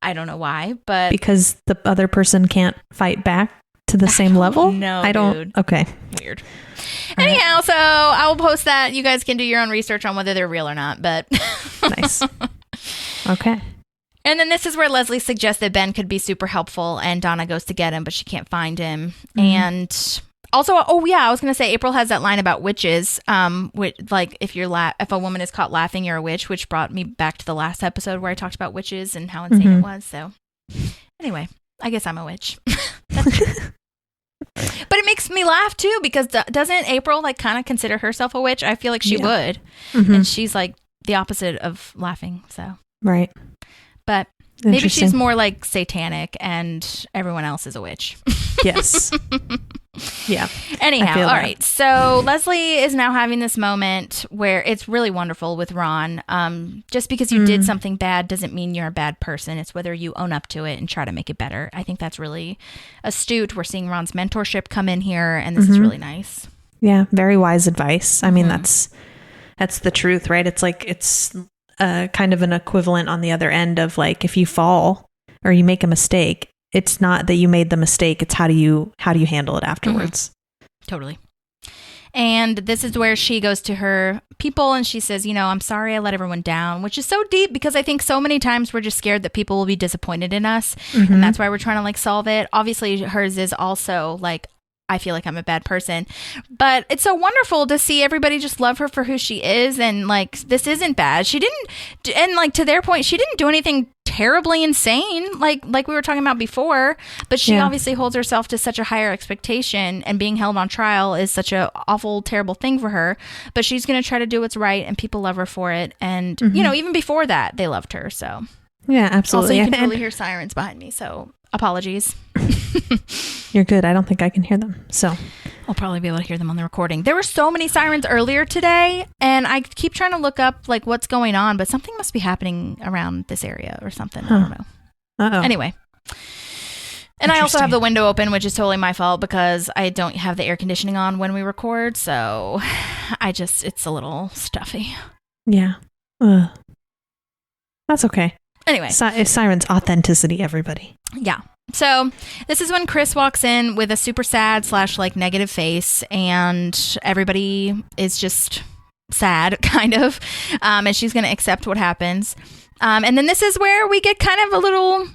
I don't know why, but... Because the other person can't fight back to the same level? No, I don't. Dude. Okay. Weird. Anyhow, so I will post that. You guys can do your own research on whether they're real or not, but... Nice. Okay. And then this is where Leslie suggests that Ben could be super helpful, and Donna goes to get him, but she can't find him. And also, I was going to say, April has that line about witches, which, like, if a woman is caught laughing, you're a witch, which brought me back to the last episode where I talked about witches and how insane it was. So anyway, I guess I'm a witch. That's true. But it makes me laugh too, because doesn't April like kind of consider herself a witch? I feel like she would. And she's like the opposite of laughing. So right. But maybe she's more like satanic and everyone else is a witch. Yes. Yeah. Anyhow, all right. So Leslie is now having this moment where it's really wonderful with Ron. Just because you did something bad doesn't mean you're a bad person. It's whether you own up to it and try to make it better. I think that's really astute. We're seeing Ron's mentorship come in here, and this is really nice. Yeah. Very wise advice. I mean, that's the truth, right? It's like, it's kind of an equivalent on the other end of like, if you fall or you make a mistake, it's not that you made the mistake. It's how do you handle it afterwards? Totally. And this is where she goes to her people and she says, I'm sorry I let everyone down, which is so deep because I think so many times we're just scared that people will be disappointed in us. And that's why we're trying to like solve it. Obviously hers is also like, I feel like I'm a bad person, but it's so wonderful to see everybody just love her for who she is. And like, this isn't bad. She didn't, and like to their point, she didn't do anything terribly insane, like we were talking about before, but she obviously holds herself to such a higher expectation, and being held on trial is such a awful, terrible thing for her, but she's going to try to do what's right, and people love her for it. And, even before that, they loved her. So yeah, absolutely. Also, you can really hear sirens behind me, so apologies. You're good. I don't think I can hear them. So I'll probably be able to hear them on the recording. There were so many sirens earlier today, and I keep trying to look up like what's going on, but something must be happening around this area or something. I don't know. Uh-oh. Anyway. And I also have the window open, which is totally my fault because I don't have the air conditioning on when we record. So it's a little stuffy. Yeah. That's okay. Anyway. Siren's authenticity, everybody. Yeah. So this is when Chris walks in with a super sad / like negative face, and everybody is just sad, kind of. And she's going to accept what happens. And then this is where we get kind of a little,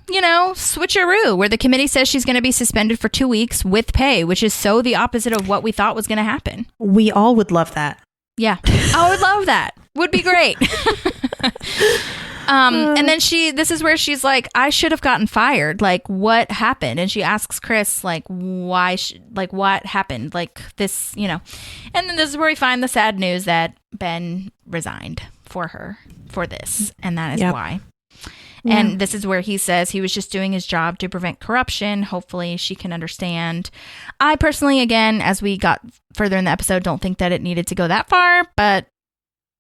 switcheroo, where the committee says she's going to be suspended for 2 weeks with pay, which is so the opposite of what we thought was going to happen. We all would love that. Yeah. I would love that. Would be great. And then this is where she's like, I should have gotten fired. Like, what happened? And she asks Chris, like, why, what happened? Like this, And then this is where we find the sad news that Ben resigned for her for this. And that is why. Yeah. And this is where he says he was just doing his job to prevent corruption. Hopefully she can understand. I personally, again, as we got further in the episode, don't think that it needed to go that far, but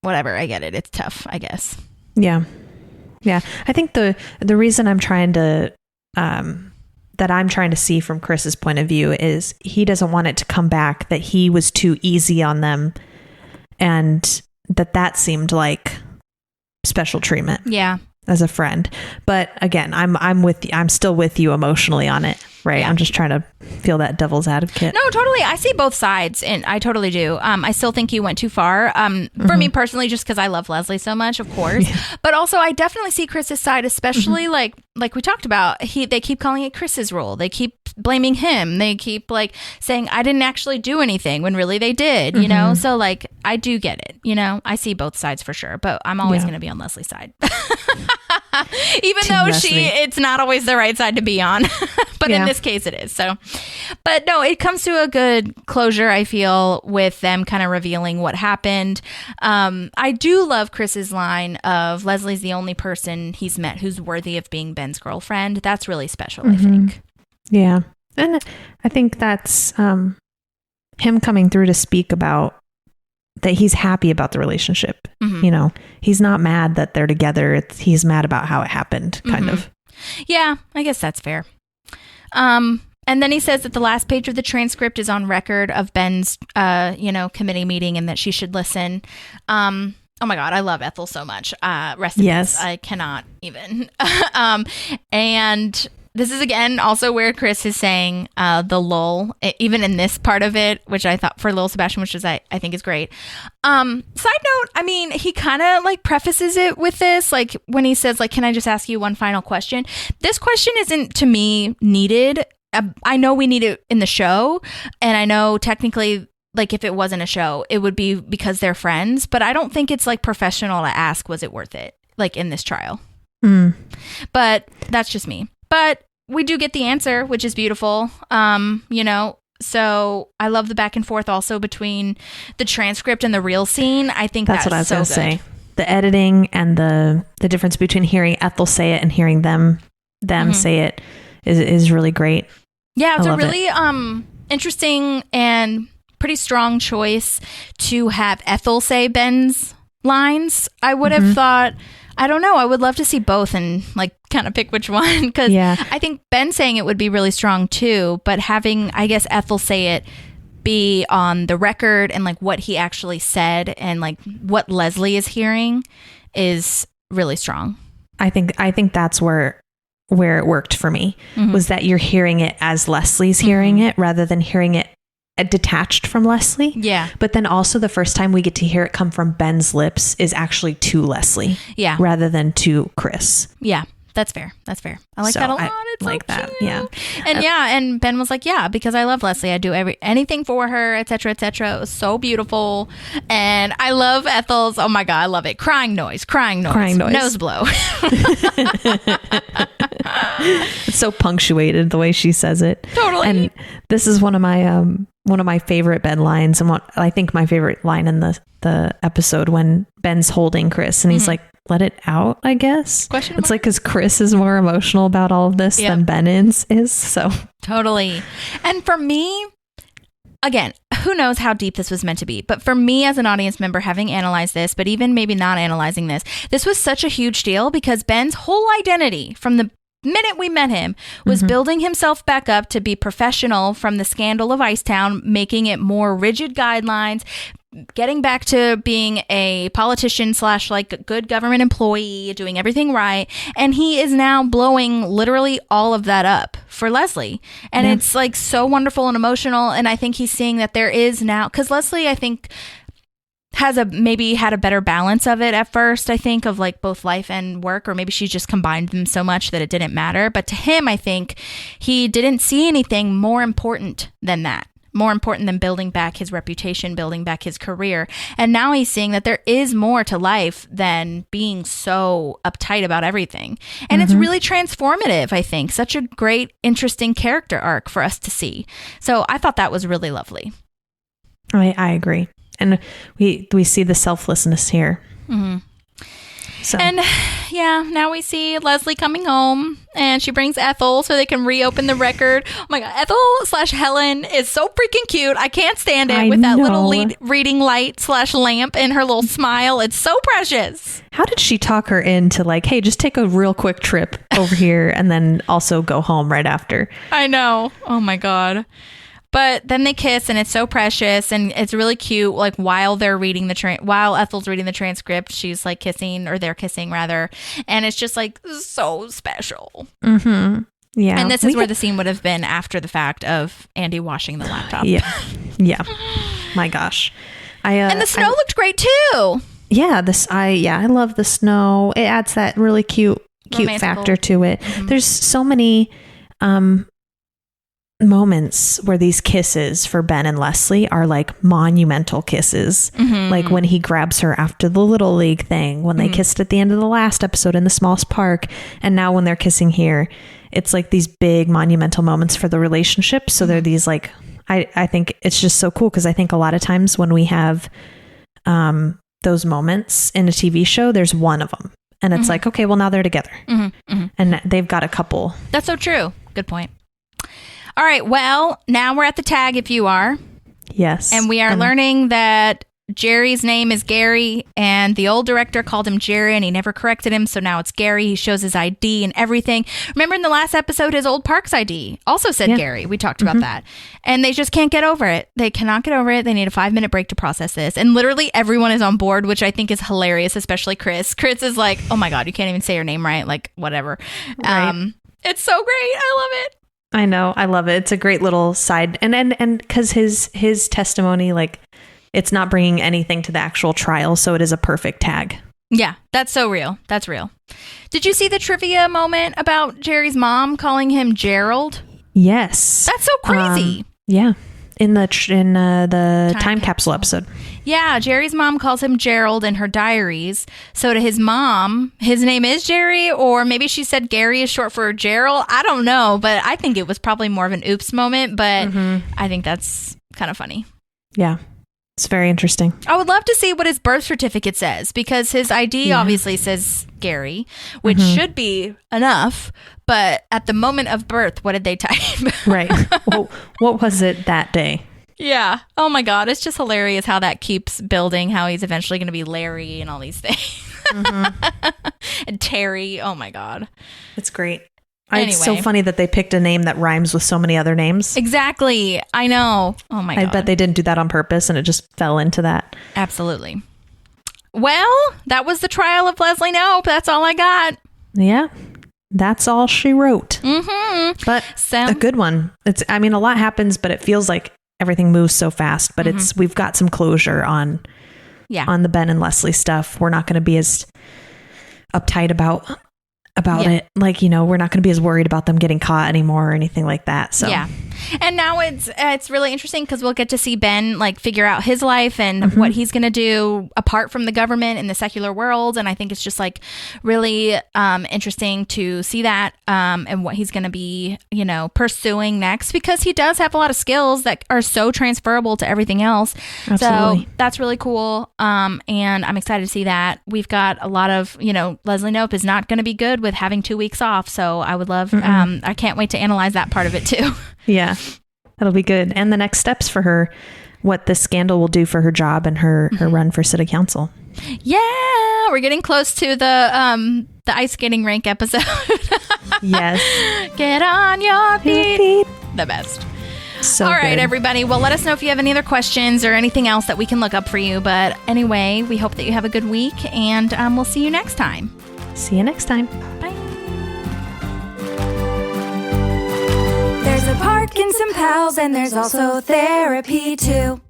whatever. I get it. It's tough, I guess. Yeah. Yeah. I think the reason I'm trying to, that I'm trying to see from Chris's point of view is he doesn't want it to come back that he was too easy on them, and that seemed like special treatment. Yeah. As a friend. But again, I'm with you. I'm still with you emotionally on it, right? Yeah. I'm just trying to feel that devil's advocate. No, totally. I see both sides, and I totally do. I still think you went too far. For me personally, just because I love Leslie so much, of course. Yeah. But also, I definitely see Chris's side, especially like we talked about. They keep calling it Chris's role. They keep blaming him. They keep like saying I didn't actually do anything when really they did. So like I do get it. I see both sides for sure. But I'm always going to be on Leslie's side. Even though it's not always the right side to be on, but in this case it is. So, but no, it comes to a good closure, I feel, with them kind of revealing what happened. I do love Chris's line of Leslie's the only person he's met who's worthy of being Ben's girlfriend. That's really special, I think. Yeah. And I think that's him coming through to speak about that he's happy about the relationship. He's not mad that they're together. He's mad about how it happened, kind of. Yeah, I guess that's fair. And then he says that the last page of the transcript is on record of Ben's, committee meeting, and that she should listen. Oh my God, I love Ethel so much. Rest in peace. I cannot even. And this is, again, also where Chris is saying the lull, even in this part of it, which I thought for Lil Sebastian, which is I think is great. Side note, I mean, he kind of like prefaces it with this, like when he says, like, can I just ask you one final question? This question isn't, to me, needed. I know we need it in the show, and I know technically, like, if it wasn't a show, it would be because they're friends, but I don't think it's like professional to ask, was it worth it? Like in this trial. But that's just me. But we do get the answer, which is beautiful. So I love the back and forth also between the transcript and the real scene. I think that's what I was going to say. The editing and the difference between hearing Ethel say it and hearing them say it is really great. Yeah, it's a really interesting and pretty strong choice to have Ethel say Ben's lines. I would have thought, I don't know, I would love to see both and like kind of pick which one, because I think Ben saying it would be really strong too, but having, I guess, Ethel say it be on the record and like what he actually said and like what Leslie is hearing is really strong. I think that's where it worked for me, was that you're hearing it as Leslie's hearing it rather than hearing it detached from Leslie. Yeah. But then also the first time we get to hear it come from Ben's lips is actually to Leslie. Yeah. Rather than to Chris. Yeah. That's fair. I like that a lot. It's like so that. cute. Yeah. And and Ben was like, yeah, because I love Leslie. I do anything for her, etc., etc. It was so beautiful. And I love Ethel's, oh my God, I love it. Crying noise. Nose blow. It's so punctuated the way she says it. Totally. And this is one of my favorite Ben lines, and what I think my favorite line in the episode, when Ben's holding Chris and he's like, let it out, I guess. It's like, because Chris is more emotional about all of this than Ben is. So totally. And for me, again, who knows how deep this was meant to be, but for me as an audience member, having analyzed this, but even maybe not analyzing this was such a huge deal, because Ben's whole identity from the minute we met him was building himself back up to be professional from the scandal of Icetown, making it more rigid guidelines, getting back to being a politician / like a good government employee, doing everything right. And he is now blowing literally all of that up for Leslie. And it's like so wonderful and emotional. And I think he's seeing that there is now, because Leslie, I think, has maybe had a better balance of it at first, I think, of like both life and work, or maybe she just combined them so much that it didn't matter. But to him, I think he didn't see anything more important than that. More important than building back his reputation, building back his career. And now he's seeing that there is more to life than being so uptight about everything. And it's really transformative, I think. Such a great, interesting character arc for us to see. So I thought that was really lovely. I agree. And we see the selflessness here. So. And now we see Leslie coming home, and she brings Ethel so they can reopen the record. Oh my God, Ethel / Helen is so freaking cute. I can't stand it with that little reading light / lamp and her little smile. It's so precious. How did she talk her into like, hey, just take a real quick trip over here and then also go home right after? I know. Oh my God. But then they kiss, and it's so precious, and it's really cute. Like while they're reading while Ethel's reading the transcript, she's like kissing, or they're kissing rather, and it's just like so special. Yeah, and this is where the scene would have been after the fact of Andy washing the laptop. Yeah. My gosh, and the snow looked great too. Yeah, I love the snow. It adds that really cute romantical factor to it. There's so many moments where these kisses for Ben and Leslie are like monumental kisses. Like when he grabs her after the Little League thing, when they kissed at the end of the last episode in the Smalls Park, and now when they're kissing here, it's like these big monumental moments for the relationship. So they're these like, I think it's just so cool, because I think a lot of times when we have those moments in a TV show, there's one of them, and it's like, okay, well now they're together, and they've got a couple. That's so true. Good point. All right, well, now we're at the tag if you are. Yes. And we are learning that Jerry's name is Gary, and the old director called him Jerry, and he never corrected him, so now it's Gary. He shows his ID and everything. Remember in the last episode, his old Parks ID also said Gary. We talked about that. And they just can't get over it. They cannot get over it. They need a 5-minute break to process this. And literally everyone is on board, which I think is hilarious, especially Chris. Chris is like, oh my God, you can't even say your name right. Like, whatever. Right. It's so great. I love it. I know. I love it. It's a great little side. And because his testimony, like, it's not bringing anything to the actual trial. So it is a perfect tag. Yeah, that's so real. That's real. Did you see the trivia moment about Jerry's mom calling him Gerald? Yes. That's so crazy. Yeah. In the time capsule episode. Yeah, Jerry's mom calls him Gerald in her diaries. So to his mom, his name is Jerry, or maybe she said Gary is short for Gerald. I don't know, but I think it was probably more of an oops moment, but I think that's kind of funny. Yeah. It's very interesting. I would love to see what his birth certificate says, because his ID obviously says Gary, which should be enough. But at the moment of birth, what did they type? Right. Well, what was it that day? Yeah. Oh my God. It's just hilarious how that keeps building, how he's eventually going to be Larry and all these things. And Terry. Oh my God. It's great. It's so Anyway. funny that they picked a name that rhymes with so many other names. Exactly. I know. Oh my God. I bet they didn't do that on purpose and it just fell into that. Absolutely. Well, that was the trial of Leslie Knope. That's all I got. Yeah. That's all she wrote. Mm-hmm. But So- a good one. A lot happens, but it feels like everything moves so fast. But we've got some closure on the Ben and Leslie stuff. We're not going to be as uptight about it. Like, we're not going to be as worried about them getting caught anymore or anything like that. So yeah. And now it's really interesting because we'll get to see Ben figure out his life and what he's going to do apart from the government in the secular world. And I think it's just really interesting to see that and what he's going to be, pursuing next, because he does have a lot of skills that are so transferable to everything else. Absolutely. So that's really cool. And I'm excited to see that. We've got a lot of, Leslie Knope is not going to be good with having 2 weeks off. So I would love, I can't wait to analyze that part of it too. Yeah, that'll be good. And the next steps for her, what this scandal will do for her job and her run for city council. Yeah, we're getting close to the ice skating rink episode. Yes. Get on your feet. The best. So all right, good. everybody. Well, let us know if you have any other questions or anything else that we can look up for you. But anyway, we hope that you have a good week, and we'll see you next time. See you next time. Bye. There's a park and some pals, and there's also therapy too.